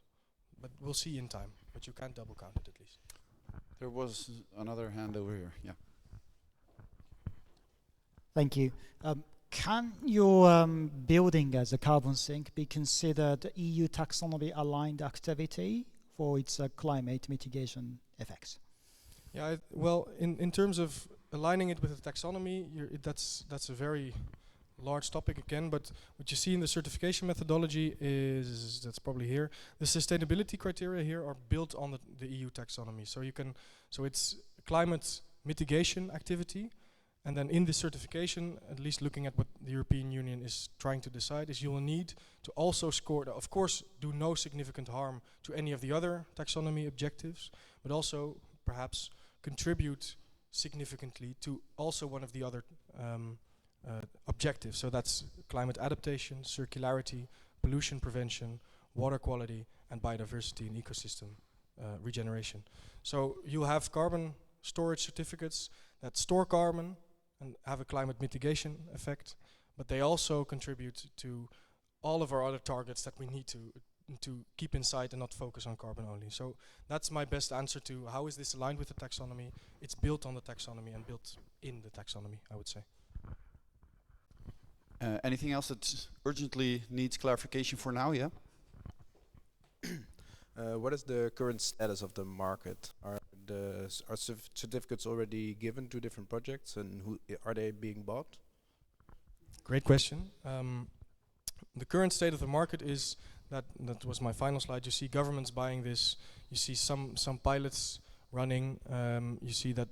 But we'll see in time, but you can't double count it at least. There was another hand over here, yeah. Thank you. Can your building as a carbon sink be considered EU taxonomy aligned activity for its climate mitigation effects? Yeah, well, in terms of aligning it with the taxonomy, that's a very large topic again, but what you see in the certification methodology is, that's probably here, the sustainability criteria here are built on the EU taxonomy. So it's climate mitigation activity, and then in the certification, at least looking at what the European Union is trying to decide, is you will need to also score, of course, do no significant harm to any of the other taxonomy objectives, but also perhaps contribute significantly to also one of the other objectives. So that's climate adaptation, circularity, pollution prevention, water quality, and biodiversity and ecosystem regeneration. So you'll have carbon storage certificates that store carbon and have a climate mitigation effect, but they also contribute to all of our other targets that we need to keep in sight and not focus on carbon only. So that's my best answer to how is this aligned with the taxonomy. It's built on the taxonomy and built in the taxonomy, I would say. Anything else that urgently needs clarification for now, yeah? What is the current status of the market? Are certificates already given to different projects, and who are they being bought? Great question. The current state of the market is that was my final slide. You see governments buying this. You see some pilots running. You see that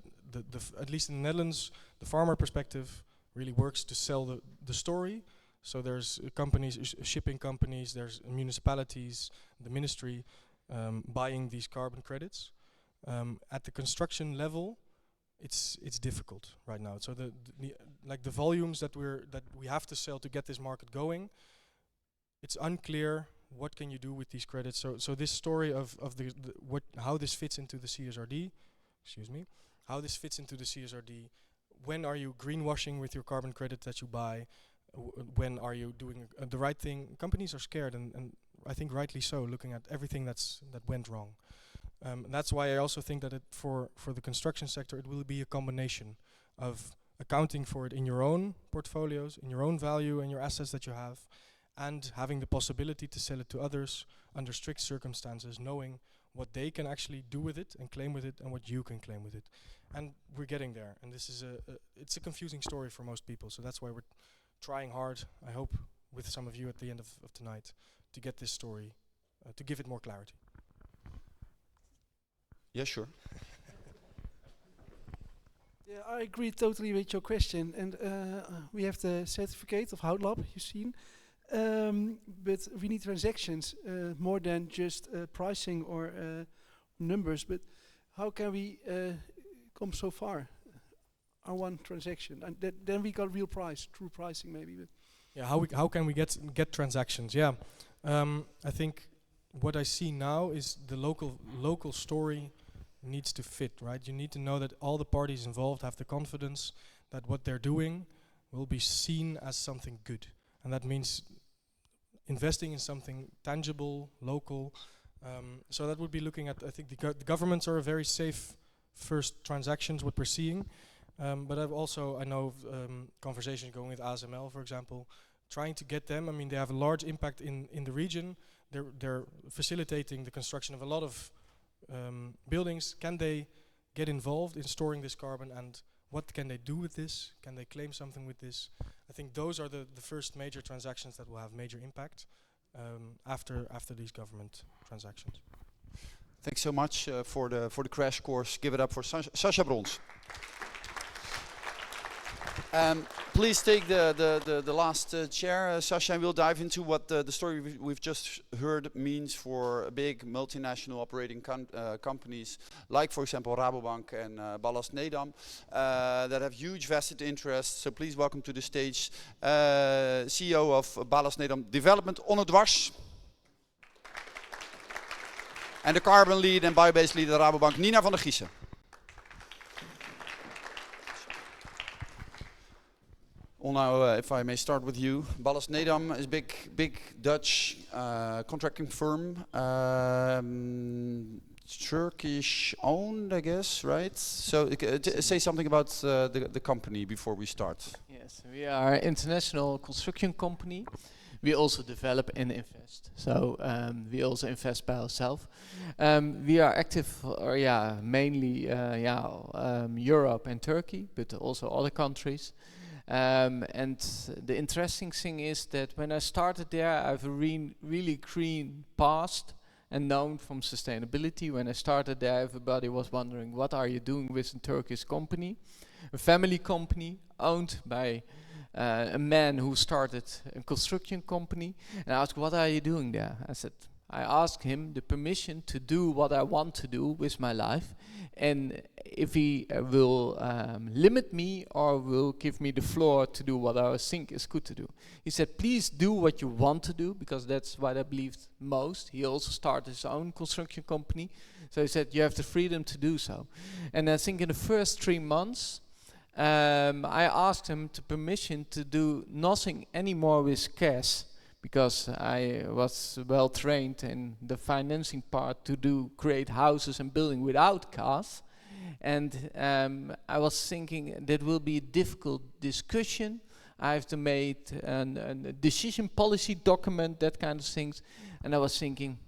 at least in the Netherlands, the farmer perspective really works to sell the story. So there's companies, shipping companies, there's municipalities, the ministry buying these carbon credits. At the construction level, it's difficult right now. So the volumes that we have to sell to get this market going, it's unclear what can you do with these credits. So this story of how this fits into the CSRD, how this fits into the CSRD. When are you greenwashing with your carbon credit that you buy? When are you doing the right thing? Companies are scared, and I think rightly so, looking at everything that went wrong. That's why I also think that for the construction sector, it will be a combination of accounting for it in your own portfolios, in your own value and your assets that you have, and having the possibility to sell it to others under strict circumstances, knowing what they can actually do with it and claim with it, and what you can claim with it. And we're getting there. And this is it's a confusing story for most people. So that's why we're trying hard, I hope, with some of you at the end of tonight, to get this story, to give it more clarity. Yeah, sure. Yeah, I agree totally with your question. And we have the certificate of HoutLab, you've seen. But we need transactions, more than just pricing or numbers. But how can we come so far? Our one transaction, and then we got real price, true pricing maybe. But yeah, how can we get transactions? Yeah, I think what I see now is the local story needs to fit, right? You need to know that all the parties involved have the confidence that what they're doing will be seen as something good, and that means investing in something tangible, local. So that would be looking at, I think the governments are a very safe first transactions, what we're seeing. But I know of conversations going with ASML, for example, trying to get them. I mean, they have a large impact in the region. They're facilitating the construction of a lot of buildings. Can they get involved in storing this carbon, and what can they do with this? Can they claim something with this? I think those are the first major transactions that will have major impact after these government transactions. Thanks so much for the crash course. Give it up for Sacha Brons. Please take the last chair, Sacha, and we'll dive into what the story we've just heard means for big multinational operating companies, like, for example, Rabobank and Ballast Nedam, that have huge vested interests. So please welcome to the stage CEO of Ballast Nedam Development, Onno Dwars. And the carbon lead and biobased lead at Rabobank, Nina van der Giessen. Onno, if I may start with you. Ballast Nedam is big Dutch contracting firm, Turkish owned, I guess, right? So say something about the company before we start. Yes, we are an international construction company. We also develop and invest. So we also invest by ourselves. We are active, mainly Europe and Turkey, but also other countries. And the interesting thing is that when I started there, I have a really green past and known from sustainability. When I started there, everybody was wondering, what are you doing with a Turkish company? A family company owned by a man who started a construction company. And I asked, what are you doing there? I asked him the permission to do what I want to do with my life, and if he will limit me or will give me the floor to do what I think is good to do. He said, please do what you want to do, because that's what I believed most. He also started his own construction company. So he said, you have the freedom to do so. And I think in the first 3 months, I asked him to permission to do nothing anymore with cash, because I was well trained in the financing part to create houses and building without cash. And I was thinking that will be a difficult discussion. I have to make a decision policy document, that kind of things. And I was thinking,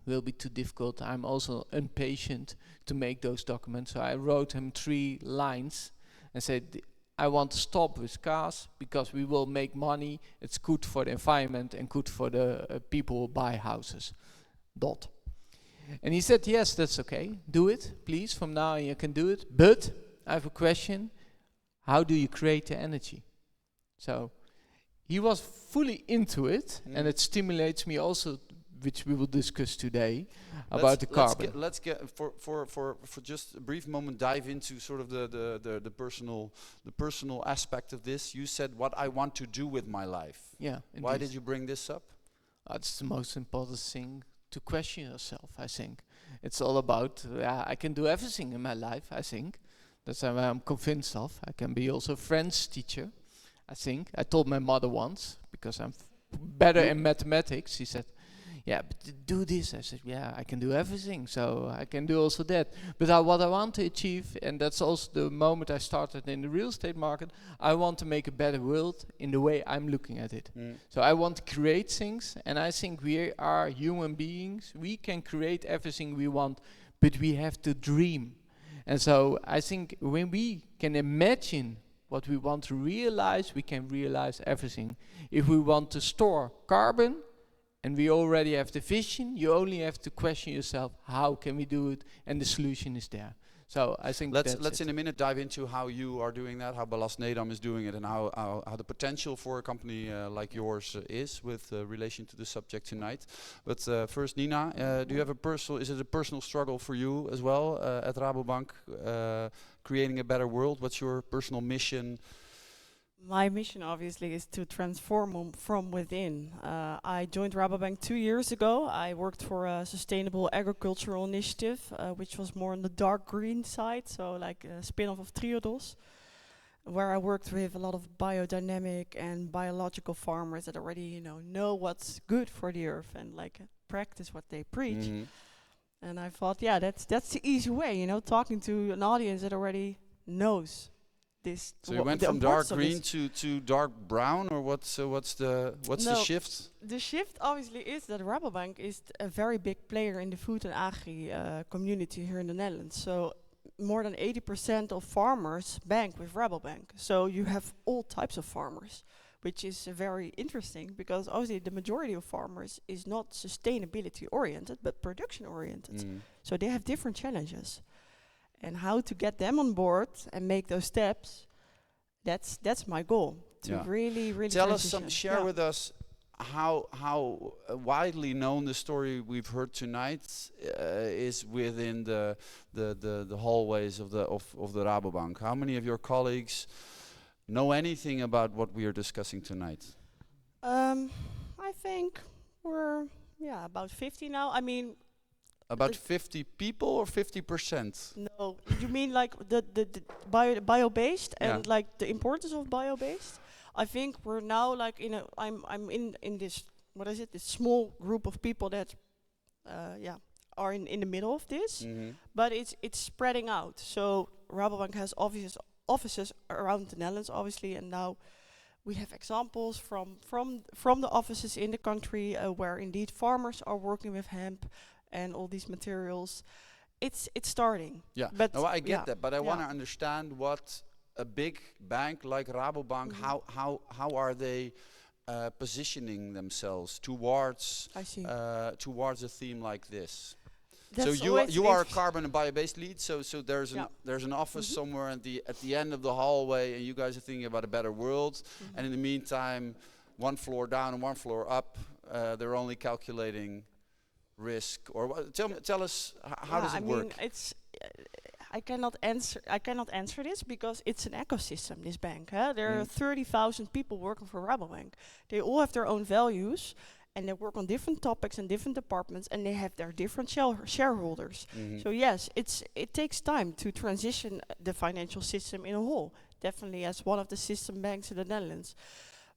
will be too difficult. I'm also impatient to make those documents. So I wrote him 3 lines and said, I want to stop with cars because we will make money. It's good for the environment and good for the people who buy houses. Dot. And he said, yes, that's okay. Do it, please. From now on you can do it. But I have a question. How do you create the energy? So he was fully into it, and it stimulates me also which we will discuss today about the carbon. Let's get for just a brief moment dive into sort of the personal aspect of this. You said what I want to do with my life. Yeah. Why indeed. did you bring this up? It's the most important thing to question yourself, I think. It's all about, I can do everything in my life, I think. That's what I'm convinced of. I can be also a French teacher, I think. I told my mother once, because I'm better in mathematics, she said, yeah, but do this. I said, yeah, I can do everything, so I can do also that. But what I want to achieve, and that's also the moment I started in the real estate market, I want to make a better world in the way I'm looking at it. So I want to create things, and I think we are human beings. We can create everything we want, but we have to dream. And so I think when we can imagine what we want to realize, we can realize everything. If we want to store carbon, and we already have the vision, you only have to question yourself, how can we do it? And the solution is there. So I think let's in a minute dive into how you are doing that, how Ballast Nedam is doing it, and how the potential for a company like yours is with relation to the subject tonight. But first, Nina, do you have is it a personal struggle for you as well at Rabobank, creating a better world? What's your personal mission? My mission obviously is to transform from within. I joined Rabobank 2 years ago. I worked for a sustainable agricultural initiative, which was more on the dark green side, so like a spin-off of Triodos, where I worked with a lot of biodynamic and biological farmers that already know what's good for the earth and like practice what they preach. And I thought, yeah, that's the easy way, talking to an audience that already knows this. So you went from dark green to dark brown, or what's the shift? The shift obviously is that Rabobank is a very big player in the food and agri community here in the Netherlands. So more than 80% of farmers bank with Rabobank. So you have all types of farmers, which is very interesting because obviously the majority of farmers is not sustainability oriented, but production oriented. So they have different challenges. And how to get them on board and make those steps, that's my goal. To really tell us share with us how widely known the story we've heard tonight is within the hallways of the Rabobank. How many of your colleagues know anything about what we are discussing tonight? I think we're about 50 now. I mean, about 50 people or 50%? No, you mean like the bio-based and like the importance of bio-based? I think we're now like I'm in this, what is it? This small group of people that are in the middle of this, but it's spreading out. So Rabobank has offices around the Netherlands, obviously, and now we have examples from the offices in the country where indeed farmers are working with hemp and all these materials. It's starting. Yeah, but no, I get that, but I want to understand what a big bank like Rabobank, how are they positioning themselves towards a theme like this? That's so you are a carbon and bio-based lead. So there's an office somewhere at the end of the hallway, and you guys are thinking about a better world. And in the meantime, one floor down and one floor up, they're only calculating risk, or tell us how does it work? It's I cannot answer this because it's an ecosystem, this bank. There are 30,000 people working for Rabobank. They all have their own values and they work on different topics and different departments, and they have their different shareholders. So yes, it takes time to transition the financial system in a whole, definitely as one of the system banks in the Netherlands.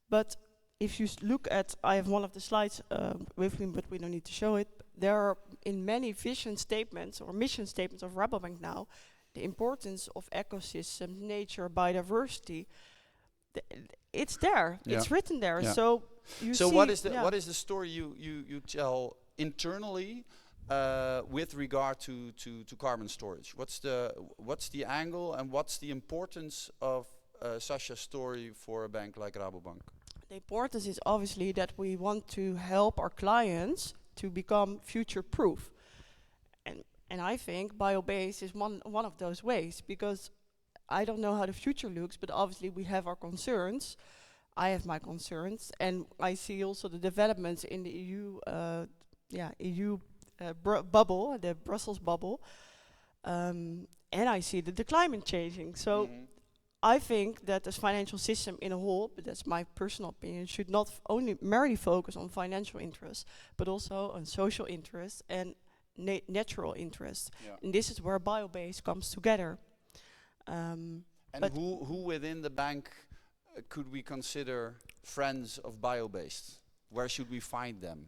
But if you look at, I have one of the slides with me, but we don't need to show it. There are in many vision statements or mission statements of Rabobank now, the importance of ecosystems, nature, biodiversity. It's there. It's written there. So you see. What is the story you tell internally with regard to carbon storage? What's the angle, and what's the importance of Sacha's story for a bank like Rabobank? The importance is obviously that we want to help our clients to become future-proof, and I think bio-based is one of those ways, because I don't know how the future looks, but obviously we have our concerns. I have my concerns, and I see also the developments in the EU EU bubble, the Brussels bubble, and I see the climate changing. So I think that the financial system in a whole, but that's my personal opinion, should not only merely focus on financial interests, but also on social interests and natural interests. Yeah. And this is where biobase comes together. And who within the bank could we consider friends of biobased? Where should we find them?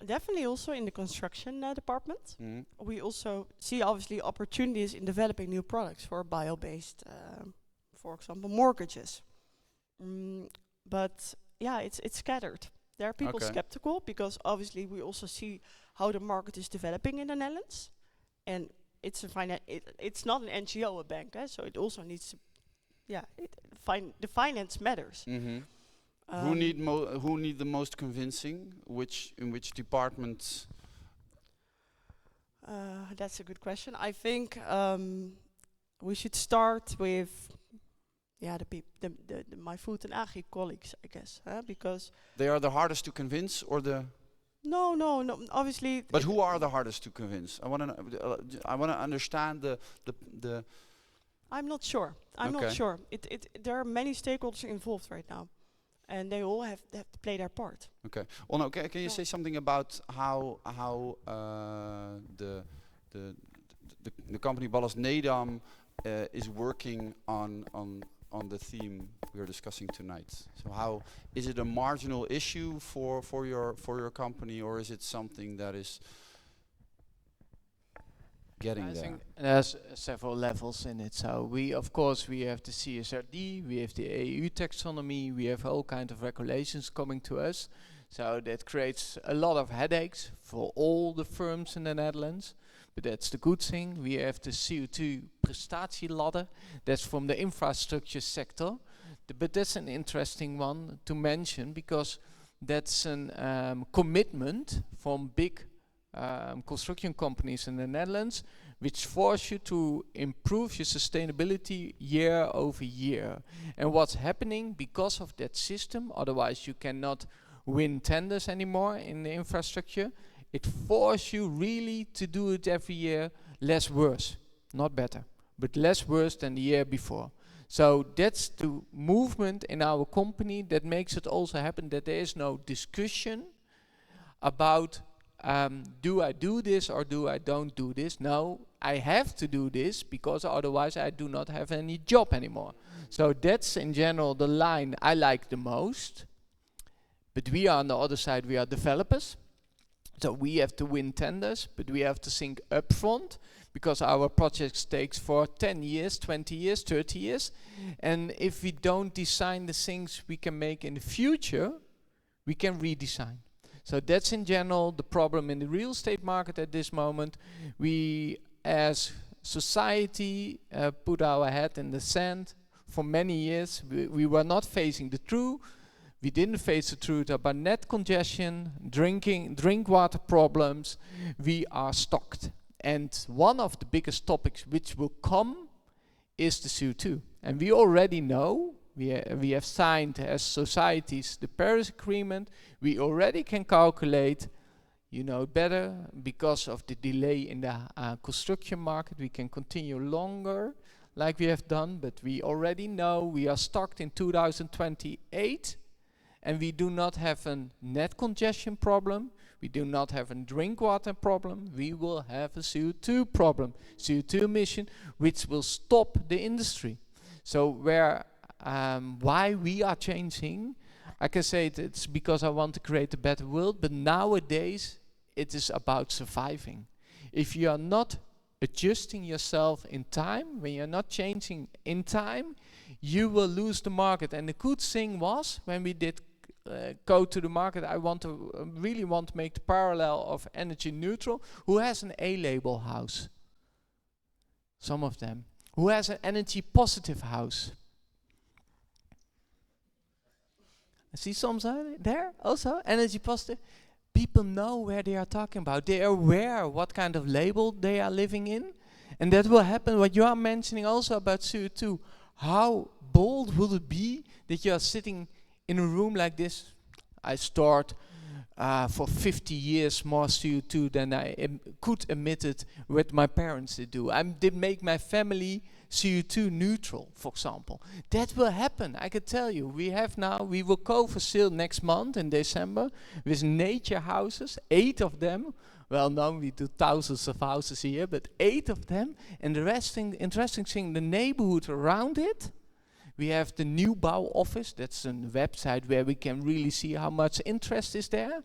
Definitely also in the construction department. We also see obviously opportunities in developing new products for bio-based, for example, mortgages. But yeah, it's scattered. There are people skeptical because obviously we also see how the market is developing in the Netherlands, and it's it's not an NGO, a bank, so it also needs to, the finance matters. Who need the most convincing? In which departments? That's a good question. I think we should start with my food and agri colleagues, I guess, because they are the hardest to convince, or the. No. Obviously. But who are the hardest to convince? I want to understand the. I'm not sure. Not sure. There are many stakeholders involved right now, and they all have to play their part. Okay. Onno, can you say something about how the company Ballast Nedam is working on the theme we are discussing tonight? So how is it a marginal issue for your company, or is it something that is getting there? There's several levels in it. So we have the CSRD, we have the EU taxonomy, we have all kinds of regulations coming to us. So that creates a lot of headaches for all the firms in the Netherlands. But that's the good thing. We have the CO2 prestatieladder. That's from the infrastructure sector. But that's an interesting one to mention because that's a commitment from big construction companies in the Netherlands, which force you to improve your sustainability year over year. And what's happening because of that system, otherwise you cannot win tenders anymore in the infrastructure, it forces you really to do it every year less worse, not better, but less worse than the year before. So that's the movement in our company that makes it also happen that there is no discussion about do I do this or do I don't do this? No, I have to do this because otherwise I do not have any job anymore. So that's in general the line I like the most. But we are on the other side, we are developers. So we have to win tenders, but we have to think upfront because our projects takes for 10 years, 20 years, 30 years. And if we don't design the things we can make in the future, we can redesign. So that's in general the problem in the real estate market at this moment. We as society put our head in the sand for many years. We were not facing the truth. We didn't face the truth about net congestion, drink water problems. We are stocked. And one of the biggest topics which will come is the CO2. And we already know, we have signed as societies the Paris Agreement. We already can calculate, better because of the delay in the construction market. We can continue longer like we have done, but we already know we are stocked in 2028. And we do not have a net congestion problem. We do not have a drink water problem. We will have a CO2 problem, CO2 emission, which will stop the industry. So why we are changing, I can say it's because I want to create a better world, but nowadays it is about surviving. If you are not adjusting yourself in time, when you're not changing in time, you will lose the market. And the good thing was, when we did go to the market, I really want to make the parallel of energy neutral. Who has an A-label house? Some of them. Who has an energy positive house? I see some there also, energy positive. People know where they are talking about. They are aware what kind of label they are living in. And that will happen, what you are mentioning also about CO2. How bold will it be that you are sitting in a room like this? I stored for 50 years more CO2 than I could emit it with my parents to do. I did make my family CO2 neutral, for example. That will happen, I can tell you. We will go for sale next month in December with nature houses, 8 of them. Well, now we do thousands of houses here, but 8 of them. And the interesting thing, the neighborhood around it, we have the Nieuwbouw office. That's a website where we can really see how much interest is there.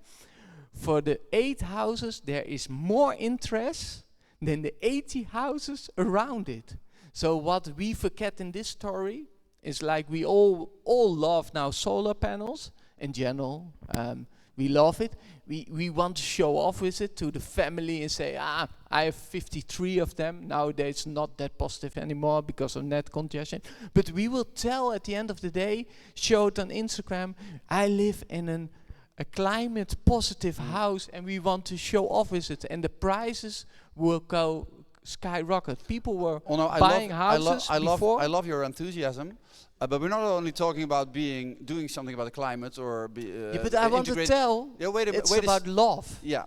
For the 8 houses, there is more interest than the 80 houses around it. So what we forget in this story is like we all love now solar panels in general. We love it. We want to show off with it to the family and say, I have 53 of them. Nowadays not that positive anymore because of net congestion. But we will tell at the end of the day, show it on Instagram, I live in a climate positive house and we want to show off with it. And the prices will go skyrocket. People were buying houses before. I love your enthusiasm. But we're not only talking about doing something about the climate or but I want to tell. Yeah, wait it's about love. Yeah,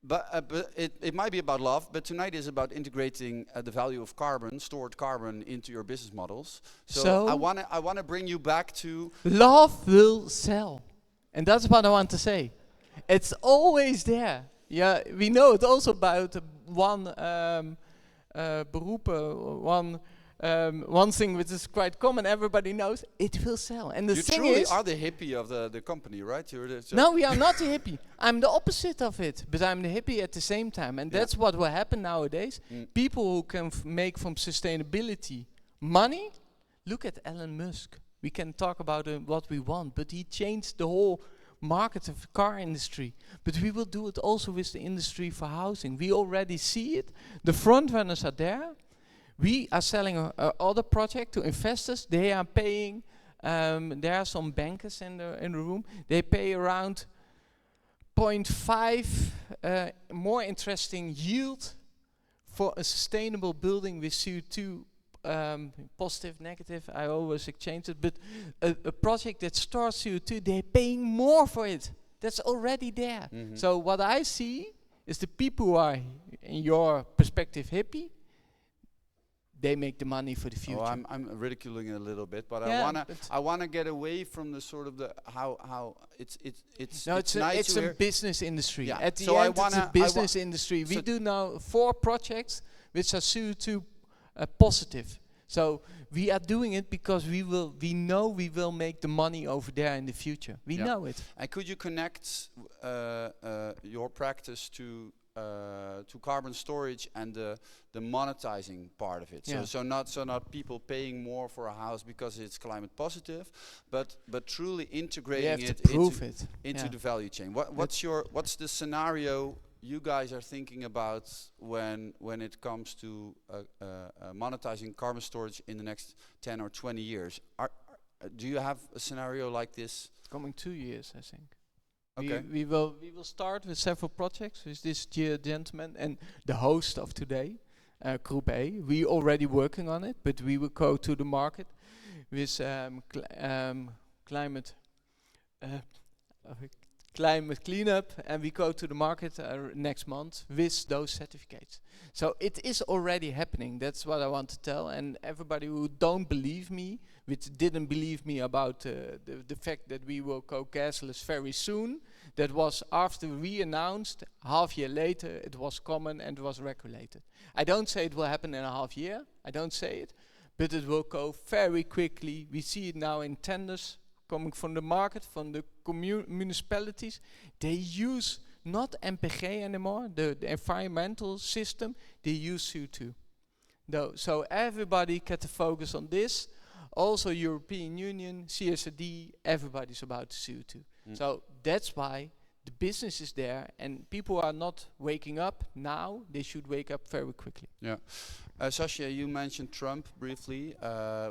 but it might be about love. But tonight is about integrating the value of stored carbon, into your business models. So I wanna bring you back to love will sell, and that's what I want to say. It's always there. Yeah, we know it also about one one thing which is quite common, everybody knows, it will sell. And the you thing truly is, are the hippie of the company, right? No, we are not the hippie. I'm the opposite of it, but I'm the hippie at the same time. And that's what will happen nowadays. People who can make from sustainability money, look at Elon Musk. We can talk about what we want, but he changed the whole market of the car industry. But we will do it also with the industry for housing. We already see it. The front runners are there. We are selling other project to investors. They are paying. There are some bankers in the room. They pay around 0.5 more interesting yield for a sustainable building with CO2 positive, negative. I always exchange it. But a project that stores CO2, they're paying more for it. That's already there. So what I see is the people who are, in your perspective, hippie. They make the money for the future. Oh, I'm ridiculing it a little bit, but I wanna get away from the sort of the how it's nice a business industry. Yeah. At the end, it's a business industry. We do now 4 projects which are CO2 positive. So we are doing it because we know we will make the money over there in the future. We know it. And could you connect your practice to carbon storage and the monetizing part of it? So not people paying more for a house because it's climate positive, but truly integrating it into the value chain. What's the scenario you guys are thinking about when it comes to monetizing carbon storage in the next 10 or 20 years? Do you have a scenario like this? Coming 2 years, I think. Okay. We will start with several projects with this gentleman and the host of today, Group A. We already working on it, but we will go to the market with climate cleanup, and we go to the market next month with those certificates. So it is already happening. That's what I want to tell. And everybody who don't believe me, which didn't believe me about the fact that we will go gasless very soon, that was after we announced, half year later, it was common and it was regulated. I don't say it will happen in a half year. I don't say it. But it will go very quickly. We see it now in tenders coming from the market, from the municipalities. They use not MPG anymore, the environmental system, they use CO2. So everybody get to focus on this. Also European Union, CSRD, everybody's about CO2. So that's why the business is there, and people are not waking up now. They should wake up very quickly. Yeah. Sacha, you mentioned Trump briefly.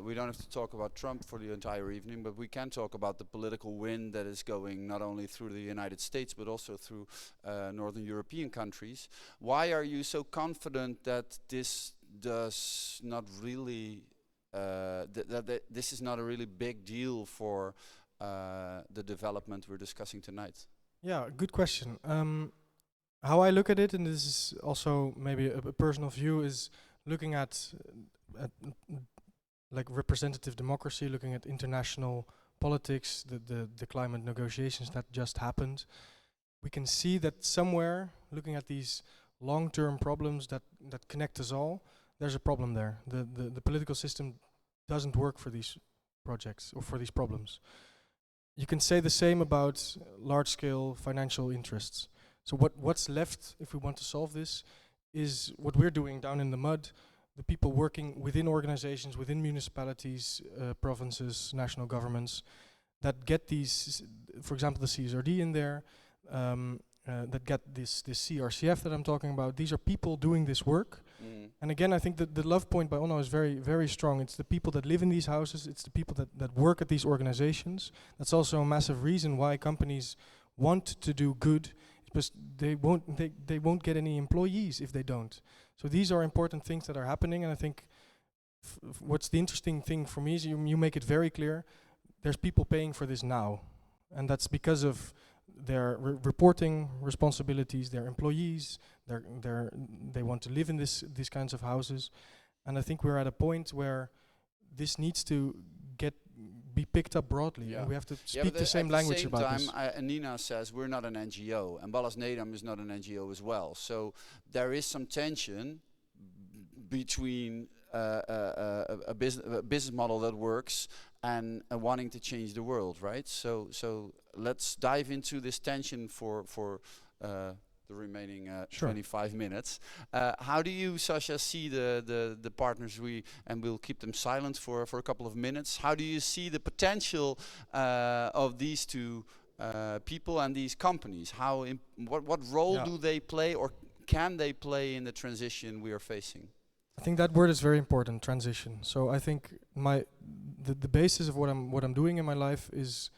We don't have to talk about Trump for the entire evening, but we can talk about the political wind that is going not only through the United States, but also through Northern European countries. Why are you so confident that this does not really, that this is not a really big deal for the development we're discussing tonight? Yeah, good question. How I look at it, and this is also maybe a personal view, is looking at like representative democracy, looking at international politics, the climate negotiations that just happened. We can see that somewhere, looking at these long-term problems that connect us all, there's a problem there. The political system doesn't work for these projects or for these problems. You can say the same about large-scale financial interests. So what's left, if we want to solve this, is what we're doing down in the mud, the people working within organizations, within municipalities, provinces, national governments, that get these, for example, the CSRD in there, that get this CRCF that I'm talking about. These are people doing this work. And again, I think that the love point by Onno is very, very strong. It's the people that live in these houses. It's the people that work at these organizations. That's also a massive reason why companies want to do good, because they won't get any employees if they don't. So these are important things that are happening, and I think what's the interesting thing for me is you make it very clear there's people paying for this now, and that's because of their reporting responsibilities, their employees, they want to live in these kinds of houses, and I think we're at a point where this needs to be picked up broadly, and we have to speak the same language about this. At the same time, Nina says we're not an NGO, and Ballast Nedam is not an NGO as well. So there is some tension between a business model that works and wanting to change the world, right? So let's dive into this tension for the remaining 25 minutes. How do you, Sacha, see the partners and we'll keep them silent for a couple of minutes. How do you see the potential of these two people and these companies? What role do they play, or can they play in the transition we are facing? I think that word is very important, transition. So I think the basis of what I'm doing in my life is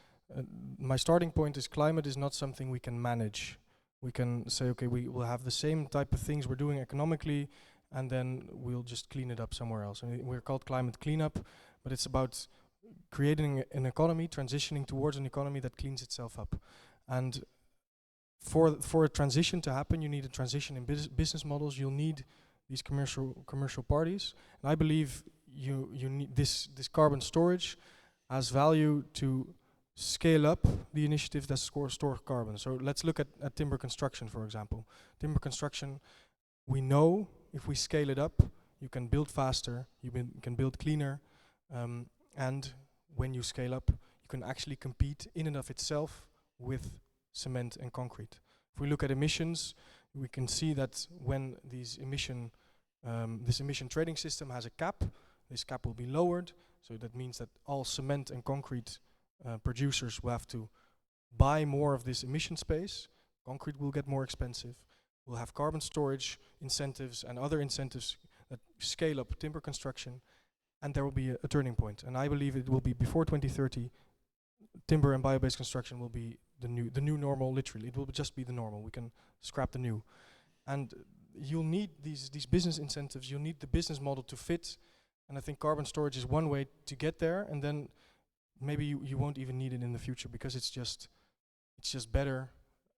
my starting point is climate is not something we can manage. We can say, okay, we will have the same type of things we're doing economically, and then we'll just clean it up somewhere else. And we're called climate cleanup, but it's about creating an economy, transitioning towards an economy that cleans itself up. And for a transition to happen, you need a transition in business models. You'll need these commercial parties, and I believe you need this carbon storage has value to scale up the initiatives that store carbon. So let's look at timber construction, for example. Timber construction, we know if we scale it up, you can build faster, you can build cleaner, and when you scale up, you can actually compete in and of itself with cement and concrete. If we look at emissions, we can see that when this emission trading system has a cap, this cap will be lowered. So that means that all cement and concrete producers will have to buy more of this emission space. Concrete will get more expensive. We'll have carbon storage incentives and other incentives that scale up timber construction, and there will be a turning point. And I believe it will be before 2030. Timber and bio-based construction will be the new normal. Literally, it will just be the normal. We can scrap the new, and you'll need these business incentives. You'll need the business model to fit, and I think carbon storage is one way to get there. And then maybe you won't even need it in the future because it's just better,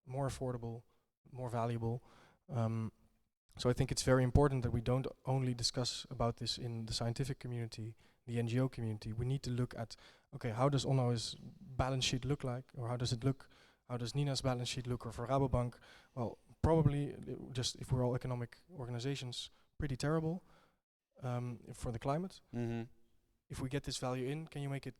more affordable, more valuable. So I think it's very important that we don't only discuss about this in the scientific community, the NGO community. We need to look at, okay, how does Onno's balance sheet look like, or how does it look? How does Nina's balance sheet look, or for Rabobank? Well, probably just if we're all economic organizations, pretty terrible for the climate. If we get this value in, can you make it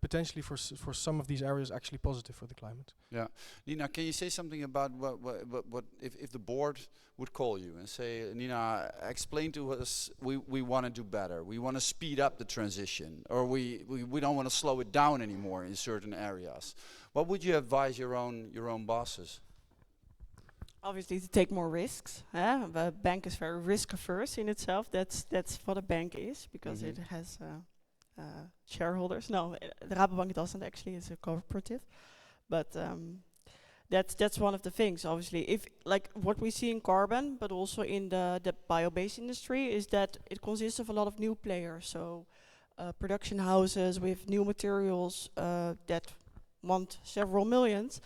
potentially for some of these areas actually positive for the climate? Yeah, Nina, can you say something about what if the board would call you and say, Nina, explain to us, we want to do better, we want to speed up the transition, or we don't want to slow it down anymore in certain areas. What would you advise your own bosses? Obviously, to take more risks. The bank is very risk averse in itself. That's what a bank is, because it has shareholders. No, the Rabobank doesn't actually. It's a cooperative, but that's one of the things. Obviously, if like what we see in carbon, but also in the bio-based industry, is that it consists of a lot of new players. So production houses with new materials that want several millions,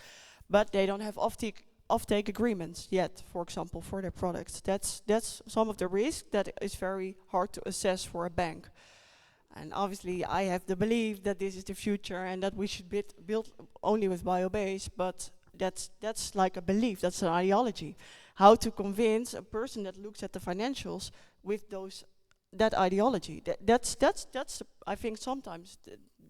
but they don't have offtake agreements yet, for example, for their products. That's some of the risk that is very hard to assess for a bank. And obviously I have the belief that this is the future and that we should build only with bio-based, but that's like a belief, that's an ideology. How to convince a person that looks at the financials with that ideology. That's I think sometimes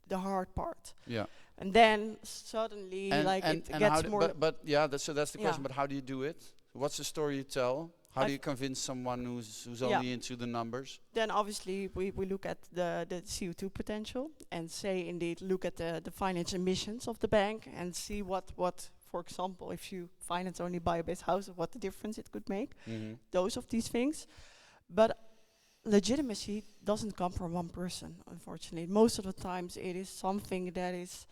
the hard part. Yeah. And then suddenly it gets more. But yeah, that's the question. But how do you do it? What's the story you tell? How do you convince someone who's only into the numbers? Then obviously we look at the CO2 potential and say indeed look at the finance emissions of the bank and see what for example, if you finance only bio-based houses, what the difference it could make. Those of these things. But legitimacy doesn't come from one person, unfortunately. Most of the times it is something that is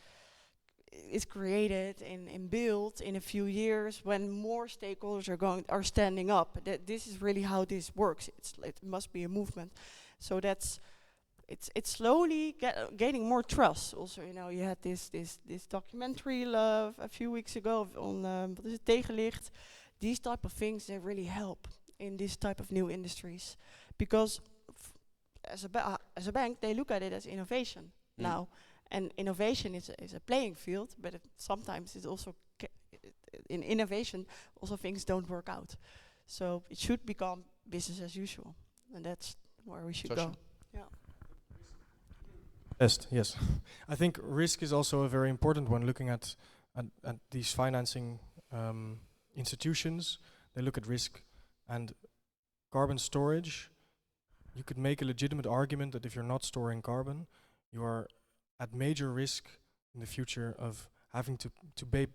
created and built in a few years when more stakeholders are standing up. This is really how this works. It must be a movement. So it's slowly gaining more trust. Also, you had this documentary a few weeks ago on what is it, Tegenlicht. These type of things, they really help in this type of new industries, because as a bank they look at it as innovation now, and innovation is a playing field, but sometimes it's also in innovation also things don't work out. So it should become business as usual, and that's where we should go. Yeah. Yes. I think risk is also a very important one. Looking at these financing institutions, they look at risk, and carbon storage. You could make a legitimate argument that if you're not storing carbon, you are at major risk in the future of having to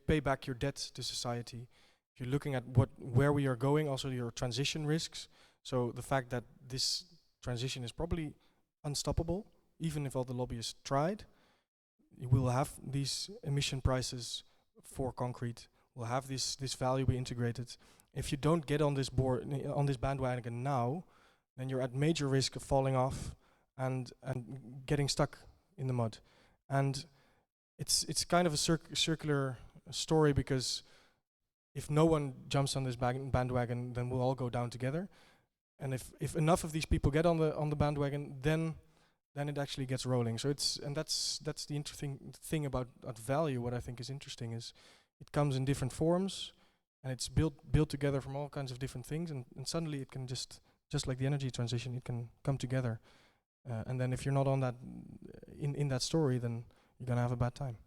pay back your debt to society. If you're looking at where we are going, also your transition risks. So the fact that this transition is probably unstoppable, even if all the lobbyists tried, you will have these emission prices for concrete. We'll have this value be integrated. If you don't get on this bandwagon now, then you're at major risk of falling off and getting stuck in the mud. And it's kind of a circular story, because if no one jumps on this bandwagon, then we'll all go down together. And if enough of these people get on the bandwagon, then it actually gets rolling. So that's the interesting thing about value. What I think is interesting is it comes in different forms, and it's built together from all kinds of different things, and suddenly it can just like the energy transition, it can come together. And then if you're not on that in that story, then you're gonna have a bad time.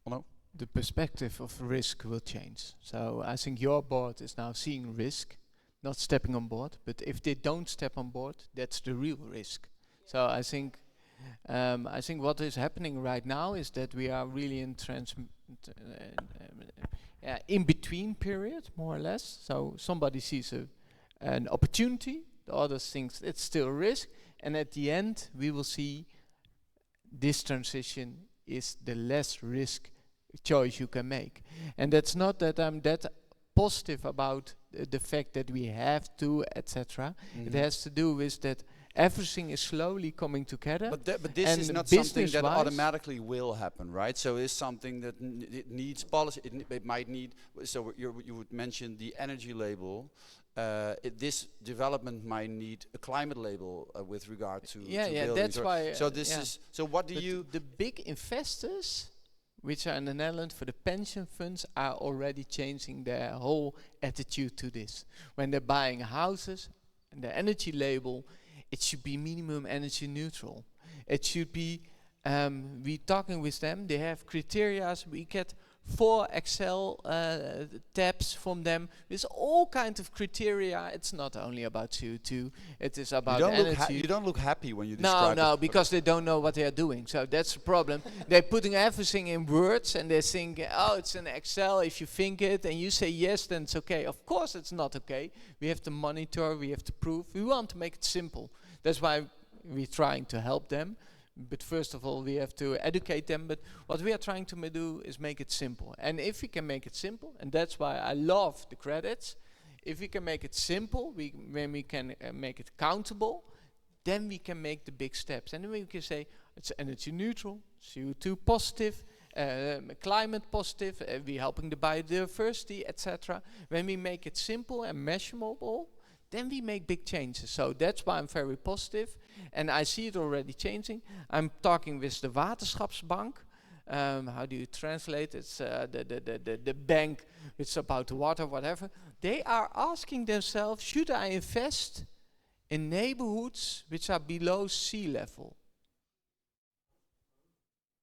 Onno? The perspective of risk will change. So I think your board is now seeing risk, not stepping on board. But if they don't step on board, that's the real risk. So I think what is happening right now is that we are really in between period, more or less. So somebody sees an opportunity, the others thinks it's still risk, and at the end we will see this transition is the less risk choice you can make. And that's not that I'm that positive about the fact that we have to, etc. It has to do with that everything is slowly coming together. But this is not something that automatically will happen, right? So it's something that it needs policy. It might need. So you would mention the energy label. This development might need a climate label with regard to buildings. That's why. So this is. So what do you? The big investors, which are in the Netherlands for the pension funds, are already changing their whole attitude to this. When they're buying houses, and the energy label, it should be minimum energy neutral. It should be. We're talking with them. They have criteria. We get 4 Excel tabs from them with all kinds of criteria. It's not only about CO2. It is about energy. You don't look happy when you describe it. No, because they don't know what they are doing. So that's the problem. They're putting everything in words, and they think, oh, it's an Excel. If you think it and you say yes, then it's okay. Of course it's not okay. We have to monitor. We have to prove. We want to make it simple. That's why we're trying to help them. But first of all, we have to educate them. But what we are trying to do is make it simple. And if we can make it simple, and that's why I love the credits, if we can make it simple, when we can make it countable, then we can make the big steps. And then we can say it's energy neutral, CO2 positive, climate positive, we're helping the biodiversity, etc. When we make it simple and measurable, then we make big changes. So that's why I'm very positive, and I see it already changing. I'm talking with the Waterschapsbank. How do you translate? It's the bank. It's about the water, whatever. They are asking themselves, should I invest in neighborhoods which are below sea level?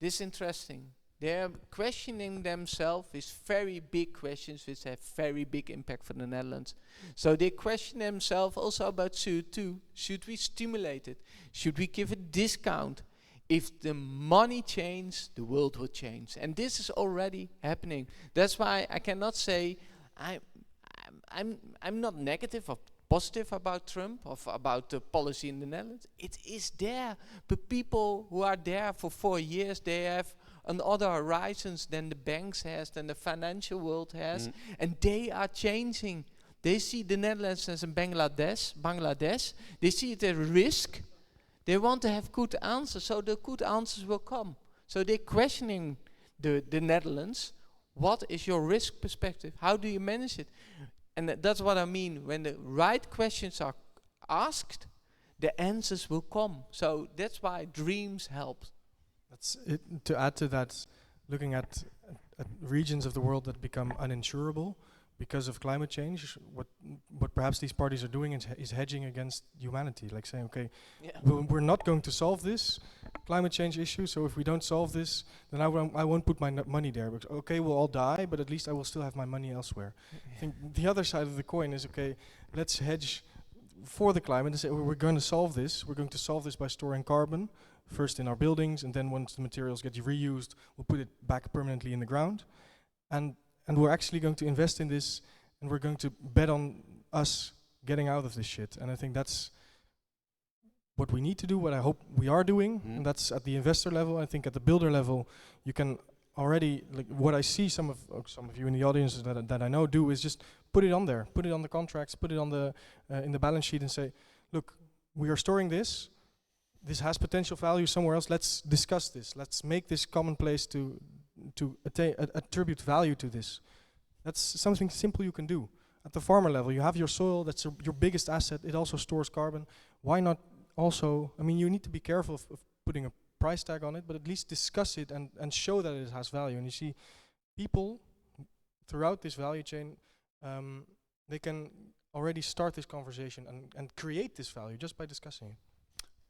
This is interesting. They're questioning themselves with very big questions which have very big impact for the Netherlands. So they question themselves also about CO2. Should we stimulate it? Should we give a discount? If the money changes, the world will change. And this is already happening. That's why I cannot say I'm not negative or positive about Trump or about the policy in the Netherlands. It is there. But people who are there for 4 years, they have other horizons than the banks has, than the financial world has. And they are changing. They see the Netherlands as a Bangladesh. They see it as a risk. They want to have good answers, so the good answers will come. So they're questioning the Netherlands. What is your risk perspective? How do you manage it? And that's what I mean. When the right questions are asked, the answers will come. So that's why dreams help. That's it. To add to that, looking at regions of the world that become uninsurable because of climate change, what perhaps these parties are doing is hedging against humanity, like saying, okay, we're not going to solve this climate change issue, so if we don't solve this, then I won't put my money there. Because, okay, we'll all die, but at least I will still have my money elsewhere. I think the other side of the coin is, okay, let's hedge for the climate and say, we're going to solve this. We're going to solve this by storing carbon, first in our buildings, and then once the materials get reused, we'll put it back permanently in the ground. And we're actually going to invest in this, and we're going to bet on us getting out of this shit. And I think that's what we need to do, what I hope we are doing, and that's at the investor level. I think at the builder level, you can already, like what I see some of you in the audience that I know do is just put it on there, put it on the contracts, put it on the in the balance sheet and say, look, we are storing this. This has potential value somewhere else. Let's discuss this. Let's make this commonplace to attribute value to this. That's something simple you can do. At the farmer level, you have your soil, that's your biggest asset, it also stores carbon. Why not also, I mean, you need to be careful of putting a price tag on it, but at least discuss it and show that it has value. And you see people throughout this value chain, they can already start this conversation and create this value just by discussing it.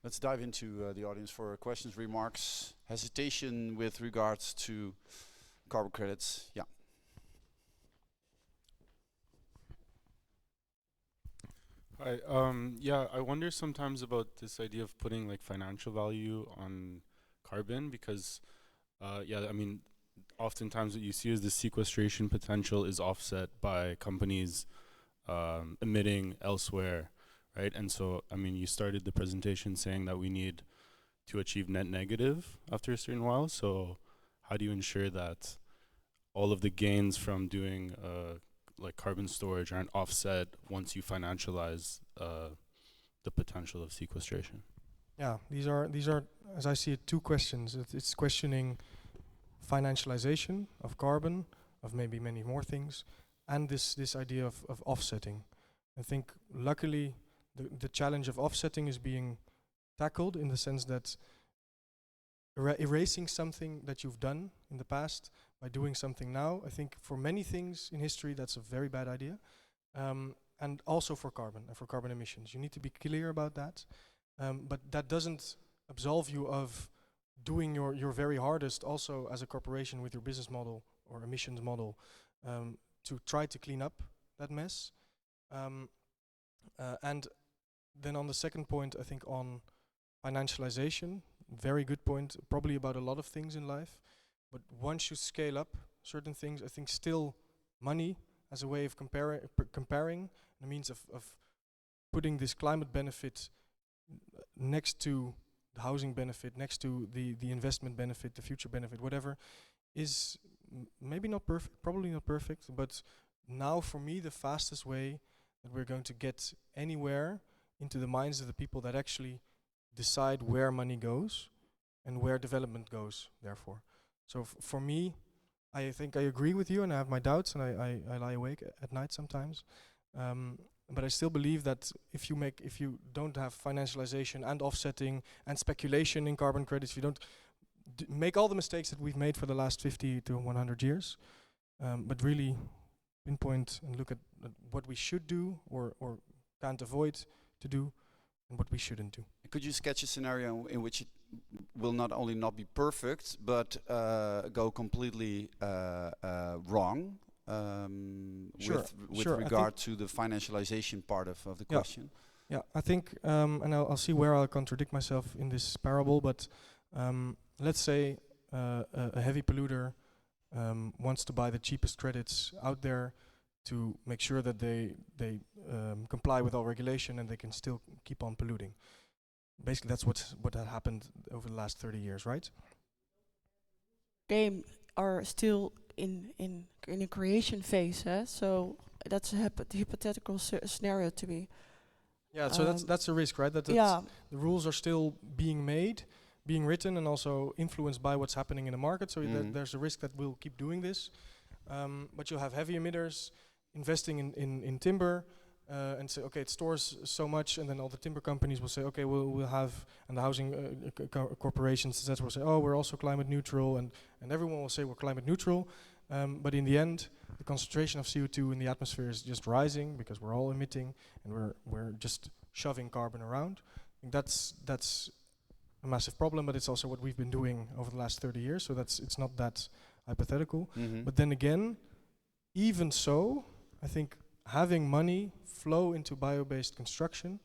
Let's dive into the audience for questions, remarks, hesitation with regards to carbon credits. Yeah. Hi. Yeah, I wonder sometimes about this idea of putting like financial value on carbon because, yeah, I mean, oftentimes what you see is the sequestration potential is offset by companies emitting elsewhere. Right, and so, I mean, you started the presentation saying that we need to achieve net negative after a certain while. So how do you ensure that all of the gains from doing like carbon storage aren't offset once you financialize the potential of sequestration? Yeah, these are, as I see it, two questions. It's questioning financialization of carbon, of maybe many more things, and this idea of offsetting. I think, luckily, the challenge of offsetting is being tackled in the sense that erasing something that you've done in the past by doing something now, I think for many things in history that's a very bad idea, and also for carbon and for carbon emissions. You need to be clear about that, but that doesn't absolve you of doing your very hardest also as a corporation with your business model or emissions model to try to clean up that mess. And then on the second point, I think on financialization, very good point, probably about a lot of things in life. But once you scale up certain things, I think still money as a way of comparing, the means of putting this climate benefit next to the housing benefit, next to the investment benefit, the future benefit, whatever, is maybe not perfect, probably not perfect, but now for me the fastest way that we're going to get anywhere into the minds of the people that actually decide where money goes and where development goes, therefore. So for me, I think I agree with you, and I have my doubts, and I lie awake at night sometimes. But I still believe that if you don't have financialization and offsetting and speculation in carbon credits, if you don't make all the mistakes that we've made for the last 50 to 100 years, but really pinpoint and look at what we should do or can't avoid to do, and what we shouldn't do. Could you sketch a scenario in which it will not only not be perfect, but go completely wrong? Sure, with regard to the financialization part of the question. Yeah, I think, and I'll see where I'll contradict myself in this parable, but let's say a heavy polluter wants to buy the cheapest credits out there to make sure that they comply with all regulation and they can still keep on polluting. Basically, that's what had happened over the last 30 years, right? Game are still in a creation phase, so that's a hypothetical scenario to me. Yeah, so that's a risk, right? The rules are still being made, being written, and also influenced by what's happening in the market. So there's a risk that we'll keep doing this. But you'll have heavy emitters investing in timber and say, okay, it stores so much, and then all the timber companies will say, okay, we'll have, and the housing corporations, etc., will say, oh, we're also climate neutral, and everyone will say we're climate neutral. But in the end, the concentration of CO2 in the atmosphere is just rising because we're all emitting and we're just shoving carbon around. I think that's a massive problem, but it's also what we've been doing over the last 30 years. So it's not that hypothetical. But then again, even so, I think having money flow into bio-based construction,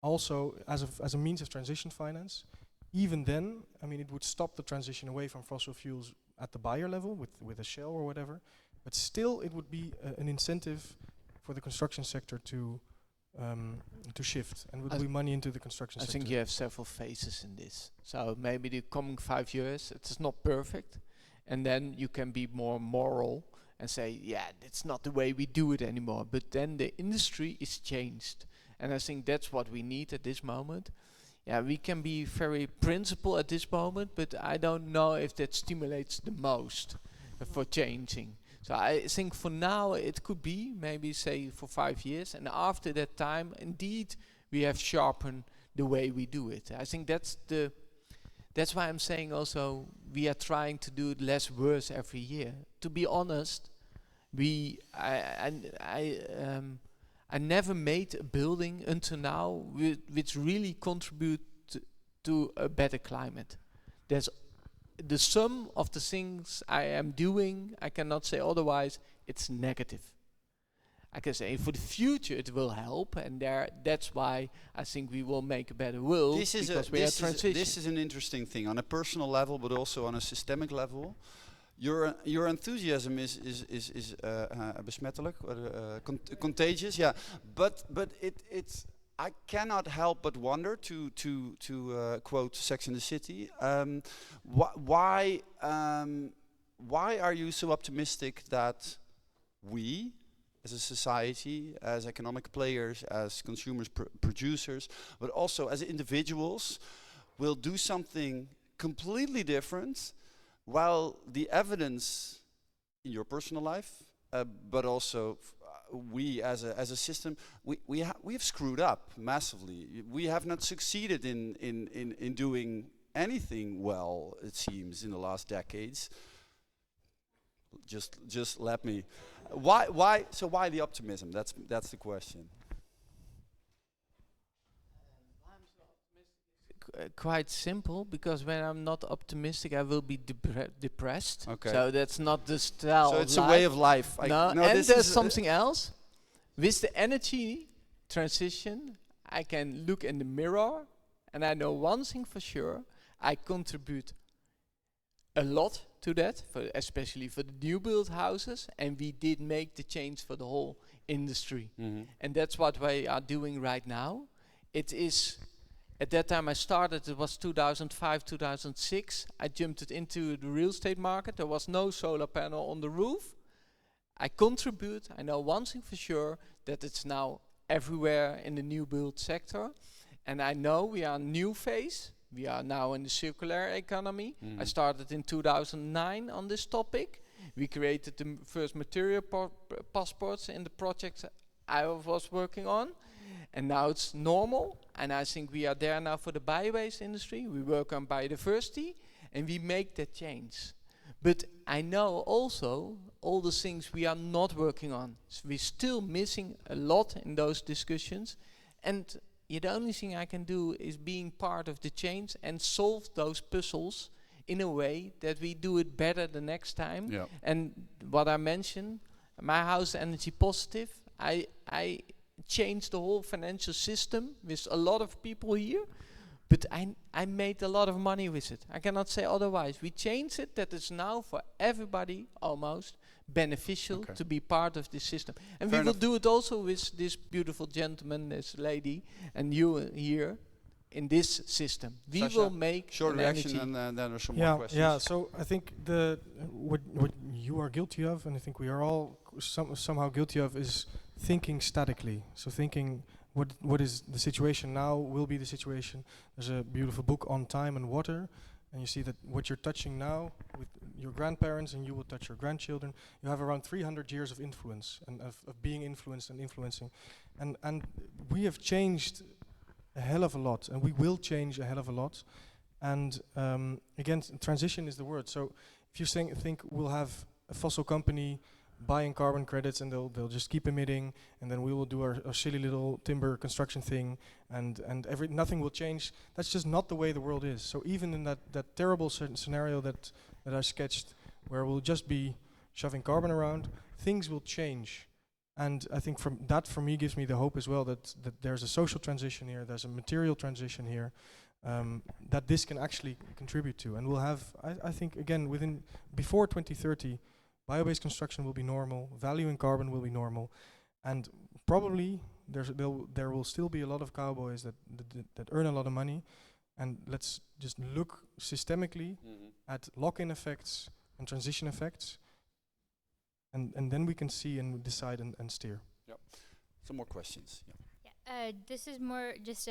also as a means of transition finance, even then, I mean, it would stop the transition away from fossil fuels at the buyer level with a Shell or whatever, but still it would be an incentive for the construction sector to shift and would be money into the construction sector. I think you have several phases in this. So maybe the coming 5 years, it's not perfect, and then you can be more moral and say, yeah, it's not the way we do it anymore. But then the industry is changed, and I think that's what we need at this moment. Yeah, we can be very principled at this moment, but I don't know if that stimulates the most for changing. So I think for now it could be maybe say for 5 years, and after that time, indeed, we have sharpened the way we do it. I think that's why I'm saying also we are trying to do it less worse every year. To be honest, I never made a building until now which really contribute to a better climate. There's the sum of the things I am doing, I cannot say otherwise, it's negative. I can say for the future it will help, and that's why I think we will make a better world, This is an interesting thing on a personal level, but also on a systemic level. Your enthusiasm is besmettelijk, contagious, yeah. But it's I cannot help but wonder, to quote Sex and the City, why are you so optimistic that we, as a society, as economic players, as consumers, producers, but also as individuals, will do something completely different, while the evidence in your personal life, but also we as a system, we have screwed up massively. We have not succeeded in doing anything well, it seems, in the last decades. Just let me. Why? So why the optimism? That's the question. Quite simple, because when I'm not optimistic, I will be depressed. Okay. So that's not the style. So it's a way of life. No, and there's something else. With the energy transition, I can look in the mirror, and I know one thing for sure: I contribute a lot to that, especially for the new build houses, and we did make the change for the whole industry. And that's what we are doing right now. It is. At that time I started, it was 2005, 2006. I jumped into the real estate market. There was no solar panel on the roof. I contribute. I know one thing for sure, that it's now everywhere in the new build sector. And I know we are in a new phase. We are now in the circular economy. I Mhm. started in 2009 on this topic. We created the first material passports in the project I was working on. And now it's normal. And I think we are there now for the bio-based industry. We work on biodiversity and we make that change. But I know also all the things we are not working on. So we're still missing a lot in those discussions. And the only thing I can do is being part of the change and solve those puzzles in a way that we do it better the next time. Yeah. And what I mentioned, my house energy positive, I changed the whole financial system with a lot of people here, but I made a lot of money with it. I cannot say otherwise. We changed it that it's now for everybody almost beneficial Okay. to be part of this system. And Fair we will enough. do it also with this beautiful gentleman, this lady, and you here in this system. We Sasha, will make short an reaction energy. and then there's some more Yeah, questions. yeah. So I think what you are guilty of, and I think we are all somehow guilty of, is thinking statically. So thinking what is the situation now will be the situation. There's a beautiful book on time and water, and you see that what you're touching now with your grandparents, and you will touch your grandchildren. You have around 300 years of influence and of being influenced and influencing, and we have changed a hell of a lot, and we will change a hell of a lot. And again, transition is the word. So if you think we'll have a fossil company buying carbon credits and they'll just keep emitting, and then we will do our silly little timber construction thing, and nothing will change. That's just not the way the world is. So even in that terrible scenario that I sketched, where we'll just be shoving carbon around, things will change. And I think from that, for me, gives me the hope as well that there's a social transition here, there's a material transition here, that this can actually contribute to. And we'll have, I think, again, before 2030, bio-based construction will be normal, value in carbon will be normal, and probably there will still be a lot of cowboys that earn a lot of money. And let's just look systemically at lock-in effects and transition effects, and then we can see and decide and steer. Yep. Some more questions. Yeah. This is more just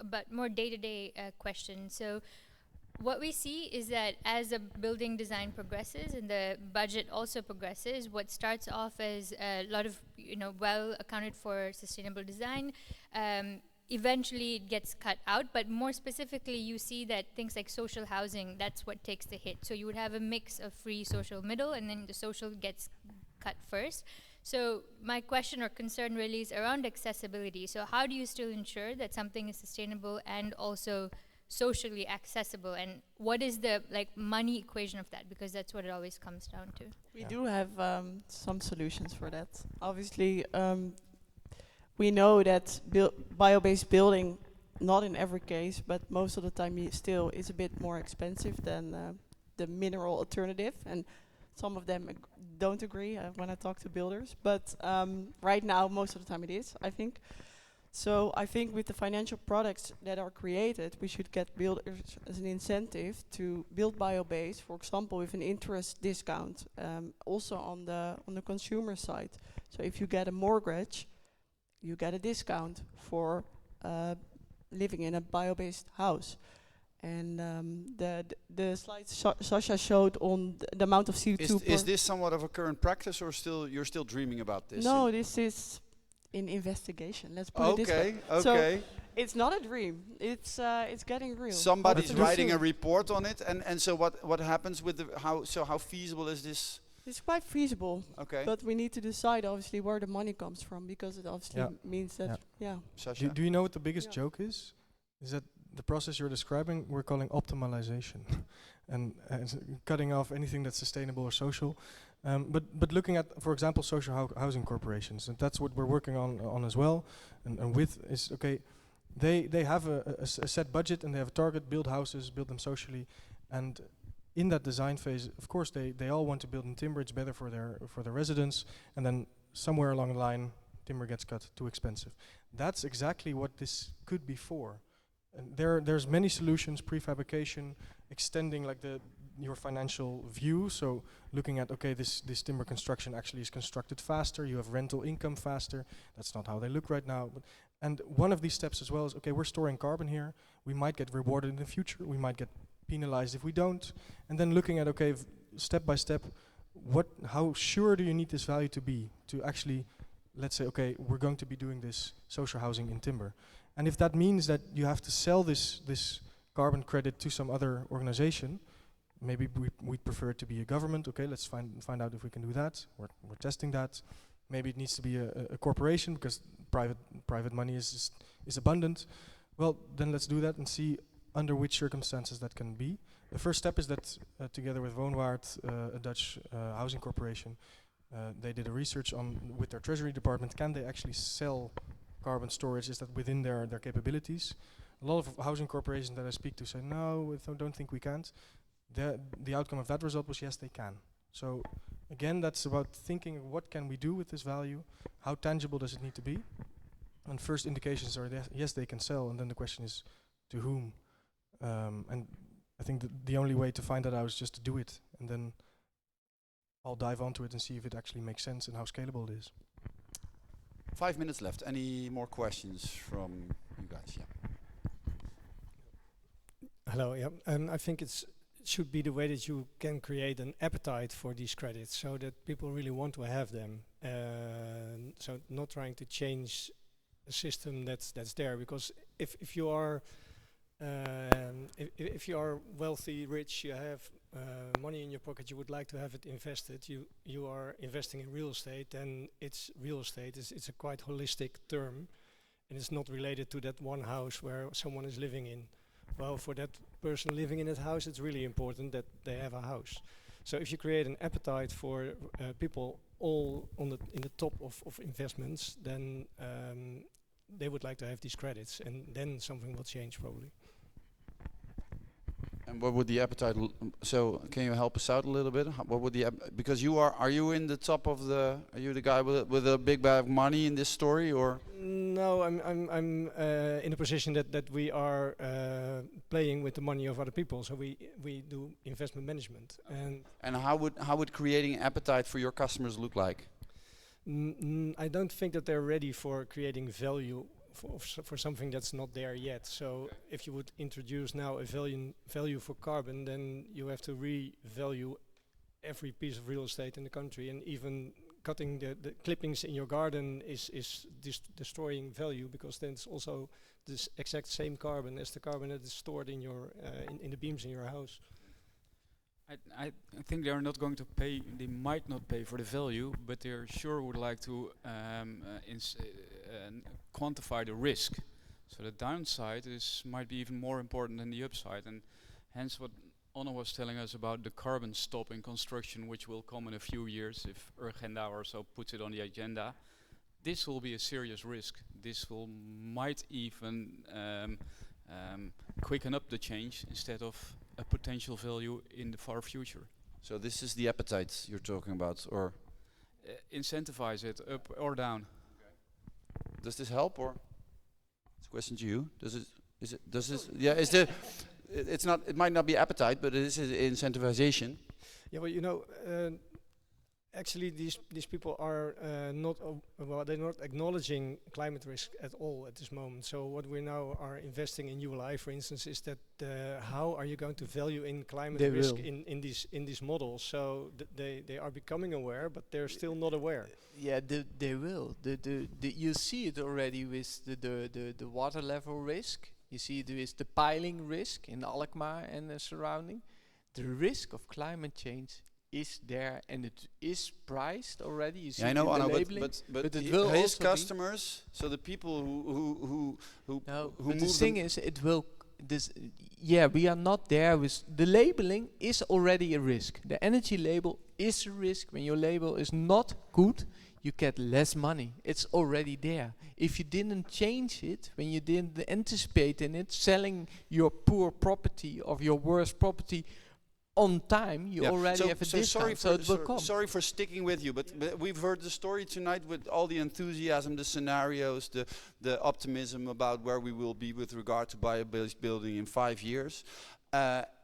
but more day-to-day question. So what we see is that as the building design progresses and the budget also progresses, what starts off as a lot of well accounted for sustainable design, eventually it gets cut out. But more specifically, you see that things like social housing, that's what takes the hit. So you would have a mix of free social middle, and then the social gets cut first. So my question or concern really is around accessibility. So how do you still ensure that something is sustainable and also socially accessible, and what is the money equation of that, because that's what it always comes down to. We do have some solutions for that. Obviously, we know that bio-based building, not in every case, but most of the time still is a bit more expensive than the mineral alternative, and some of them don't agree when I talk to builders, but right now most of the time it is, I think. So I think with the financial products that are created, we should get builders as an incentive to build bio-based, for example, with an interest discount, also on the consumer side. So if you get a mortgage, you get a discount for living in a bio-based house. And the slides Sasha showed on the amount of CO2. Is this somewhat of a current practice, or you're still dreaming about this? No, this is in investigation. Let's put it this way. Okay. So it's not a dream. It's getting real. Somebody's writing a report on it, and so what happens with how feasible is this? It's quite feasible. Okay. But we need to decide obviously where the money comes from, because it obviously means that Sasha? Do you know what the biggest joke is? Is that the process you're describing we're calling optimalization, and cutting off anything that's sustainable or social. But looking at, for example, social housing corporations, and that's what we're working on as well, and with is okay. They have a set budget, and they have a target: build houses, build them socially, and in that design phase, of course, they all want to build in timber. It's better for their residents, and then somewhere along the line, timber gets cut, too expensive. That's exactly what this could be for. And there's many solutions: prefabrication, extending your financial view. So looking at, okay, this timber construction actually is constructed faster. You have rental income faster. That's not how they look right now. But And one of these steps as well is, okay, we're storing carbon here. We might get rewarded in the future. We might get penalized if we don't. And then looking at, okay, step by step, how sure do you need this value to be to actually, let's say, okay, we're going to be doing this social housing in timber. And if that means that you have to sell this carbon credit to some other organization, maybe we'd prefer it to be a government. Okay, let's find out if we can do that. We're testing that. Maybe it needs to be a corporation because private money is abundant. Well, then let's do that and see under which circumstances that can be. The first step is that together with Woonwaard, a Dutch housing corporation, they did a research on with their treasury department. Can they actually sell carbon storage? Is that within their capabilities? A lot of housing corporations that I speak to say no, we don't think we can't. The outcome of that result was yes, they can. So again, that's about thinking what can we do with this value? How tangible does it need to be? And first indications are yes, they can sell, and then the question is to whom? And I think the only way to find that out is just to do it, and then I'll dive onto it and see if it actually makes sense and how scalable it is. 5 minutes left. Any more questions from you guys? Yeah. Hello. Yeah. I think it should be the way that you can create an appetite for these credits, so that people really want to have them. So not trying to change a system that's there, because if you are if you are wealthy, rich, you have money in your pocket, you would like to have it invested. You are investing in real estate, and it's real estate. It's a quite holistic term, and it's not related to that one house where someone is living in. Well, for that person living in that house, it's really important that they have a house. So if you create an appetite for people all in the top of investments, then they would like to have these credits, and then something will change probably. And what would the appetite? So can you help us out a little bit? What would the because are you in the top of the? Are you the guy with a big bag of money in this story, or? No, I'm in a position that we are playing with the money of other people. So we do investment management. And how would creating appetite for your customers look like? I don't think that they're ready for creating value for something that's not there yet. So if you would introduce now a value for carbon, then you have to revalue every piece of real estate in the country, and even cutting the clippings in your garden is destroying value, because then it's also this exact same carbon as the carbon that is stored in your in the beams in your house. I think they are not going to pay. They might not pay for the value, but they sure would like to quantify the risk. So the downside might be even more important than the upside, and hence what Onno was telling us about the carbon stop in construction, which will come in a few years if Urgenda or so puts it on the agenda. This will be a serious risk. This might even quicken up the change instead of a potential value in the far future. So this is the appetite you're talking about, or incentivize it up or down. Okay. Does this help, or it's a question to you? Does this? Yeah, is there? It's not. It might not be appetite, but it is incentivization. Yeah, well, you know, actually, these people are they're not acknowledging climate risk at all at this moment. So what we now are investing in ULI, for instance, is that how are you going to value in climate risk in these models? So they are becoming aware, but they're still not aware. Yeah, they will. You see it already with the water level risk. You see it with the piling risk in Alkmaar and the surrounding. The risk of climate change is there, and it is priced already. You see, I know, Onno, but it will his also customers, so the people who but the thing is, it will. We are not there with the labeling. Is already a risk. The energy label is a risk. When your label is not good, you get less money. It's already there. If you didn't change it, when you didn't anticipate in it, selling your poor property or your worst property on time, you already have a discount, so it will come. Sorry for sticking with you, but we've heard the story tonight with all the enthusiasm, the scenarios, the optimism about where we will be with regard to bio-based building in 5 years.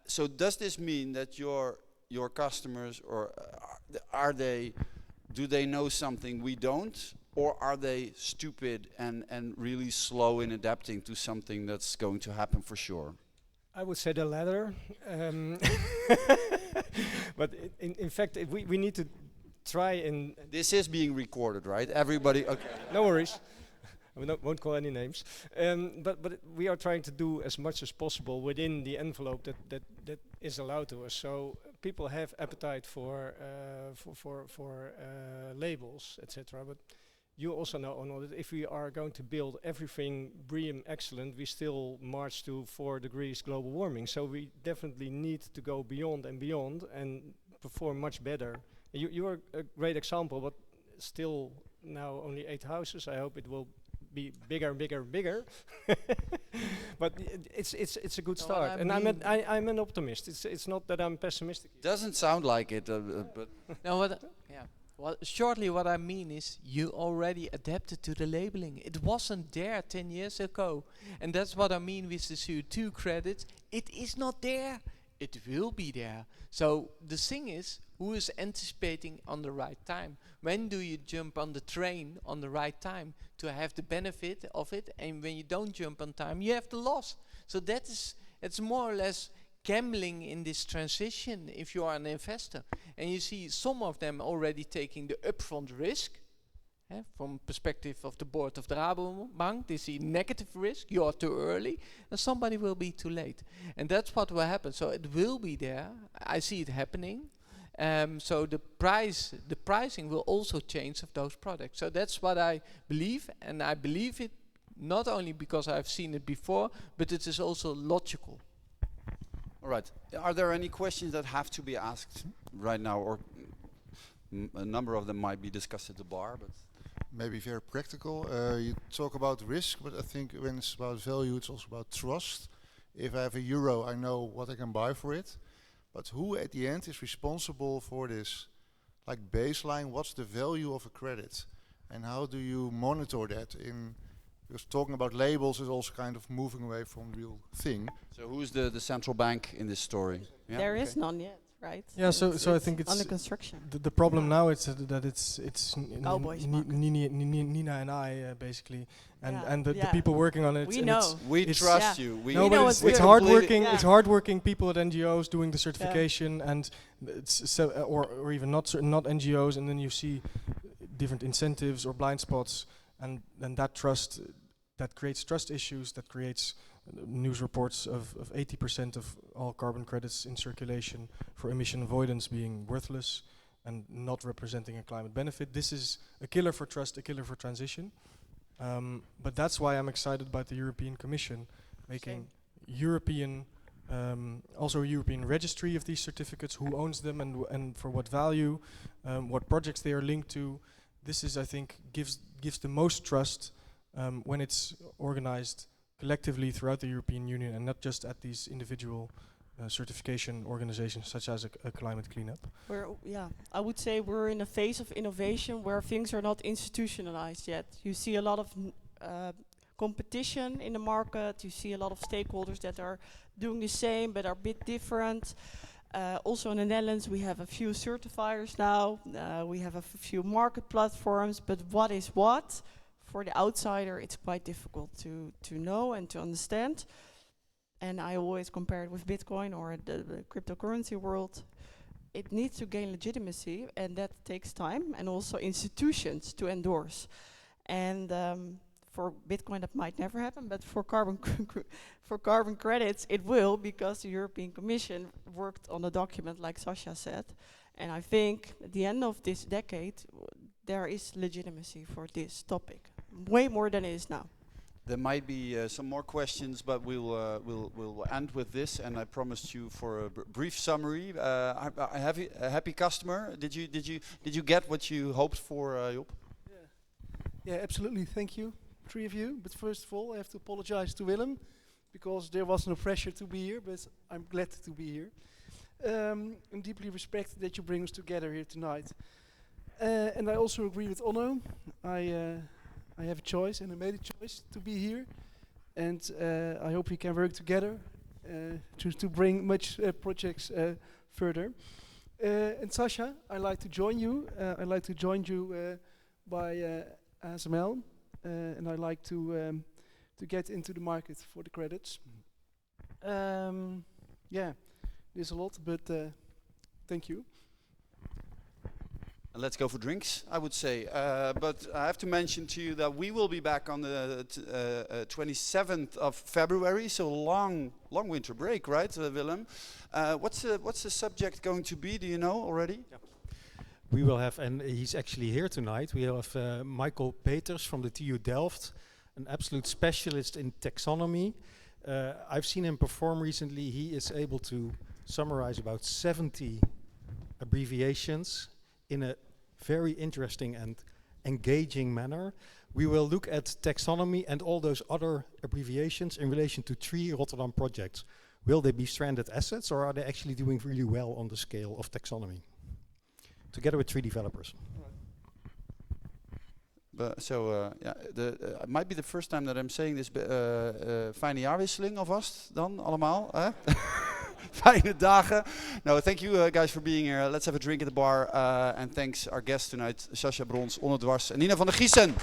So does this mean that your customers, or do they know something we don't? or are they stupid and really slow in adapting to something that's going to happen for sure? I would say the latter. But in fact, we need to try and... This is being recorded, right? Everybody, okay. No worries. I won't call any names. But we are trying to do as much as possible within the envelope that is allowed to us. So people have appetite for labels, etc. But you also know, Onno, that if we are going to build everything BREEAM excellent, we still march to 4 degrees global warming. So we definitely need to go beyond and beyond and perform much better. You are a great example, but still now only 8 houses. I hope it will be bigger and bigger and bigger. But it's a good start, and I'm an optimist. It's not that I'm pessimistic. Doesn't sound like it, but no, yeah. Well, shortly, what I mean is you already adapted to the labeling. It wasn't there 10 years ago, and that's what I mean with the CO2 credits. It is not there. It will be there. So the thing is, who is anticipating on the right time? When do you jump on the train on the right time to have the benefit of it? And when you don't jump on time, you have the loss. So it's more or less gambling in this transition if you are an investor. And you see some of them already taking the upfront risk. From perspective of the board of the Rabobank, they see negative risk, you are too early, and somebody will be too late. And that's what will happen. So it will be there. I see it happening. So the pricing will also change of those products. So that's what I believe, and I believe it not only because I've seen it before, but it is also logical. All right. Are there any questions that have to be asked right now, or a number of them might be discussed at the bar, but maybe very practical. You talk about risk, but I think when it's about value, it's also about trust. If I have a euro, I know what I can buy for it. But who at the end is responsible for this, like baseline, what's the value of a credit? And how do you monitor that? Because talking about labels is also kind of moving away from the real thing. So who's the central bank in this story? Yeah, there is none yet, right? Yeah, so I think it's under construction. The problem now is that it's Nina and I basically, and the people working on it. We know. We trust you. We know it's hardworking. It's hardworking people at NGOs doing the certification, and it's or even not NGOs, and then you see different incentives or blind spots, and that trust that creates trust issues, that creates news reports of 80% of all carbon credits in circulation for emission avoidance being worthless and not representing a climate benefit. This is a killer for trust, a killer for transition. But that's why I'm excited about the European Commission making European, also a European registry of these certificates, who owns them and for what value, what projects they are linked to. This is, I think, gives the most trust when it's organized collectively throughout the European Union and not just at these individual certification organizations such as a climate cleanup. I would say we're in a phase of innovation where things are not institutionalized yet. You see a lot of competition in the market. You see a lot of stakeholders that are doing the same but are a bit different. Also in the Netherlands we have a few certifiers now. We have a few market platforms, but what is what? For the outsider, it's quite difficult to know and to understand. And I always compare it with Bitcoin or the cryptocurrency world. It needs to gain legitimacy, and that takes time, and also institutions to endorse. And for Bitcoin, that might never happen, but for carbon credits, it will, because the European Commission worked on a document, like Sacha said. And I think at the end of this decade, there is legitimacy for this topic. Way more than it is now. There might be some more questions, but we'll end with this. And I promised you for a brief summary. I have a happy customer. Did you get what you hoped for, Job? Yeah, absolutely. Thank you, 3 of you. But first of all, I have to apologize to Willem because there was no pressure to be here. But I'm glad to be here. I'm deeply respect that you bring us together here tonight. And I also agree with Onno. I have a choice, and I made a choice to be here, and I hope we can work together to bring much projects further. And Sacha, I'd like to join you. I'd like to join you by ASML, and I like to get into the market for the credits. Yeah, there's a lot, but thank you. And let's go for drinks, I would say. But I have to mention to you that we will be back on the 27th of February, so long winter break, right, Willem? What's the subject going to be? Do you know already? Yeah. We will have, and he's actually here tonight. We have Michael Peters from the TU Delft, an absolute specialist in taxonomy. I've seen him perform recently. He is able to summarize about 70 abbreviations in a very interesting and engaging manner. We will look at taxonomy and all those other abbreviations in relation to 3 Rotterdam projects. Will they be stranded assets, or are they actually doing really well on the scale of taxonomy? Together with 3 developers. Ja, het might be the first time that I'm saying this. Fijne jaarwisseling alvast dan allemaal. Fijne dagen. No, thank you guys for being here. Let's have a drink at the bar. And thanks our guests tonight, Sacha Brons, Onno Dwars en Nina van der Giessen.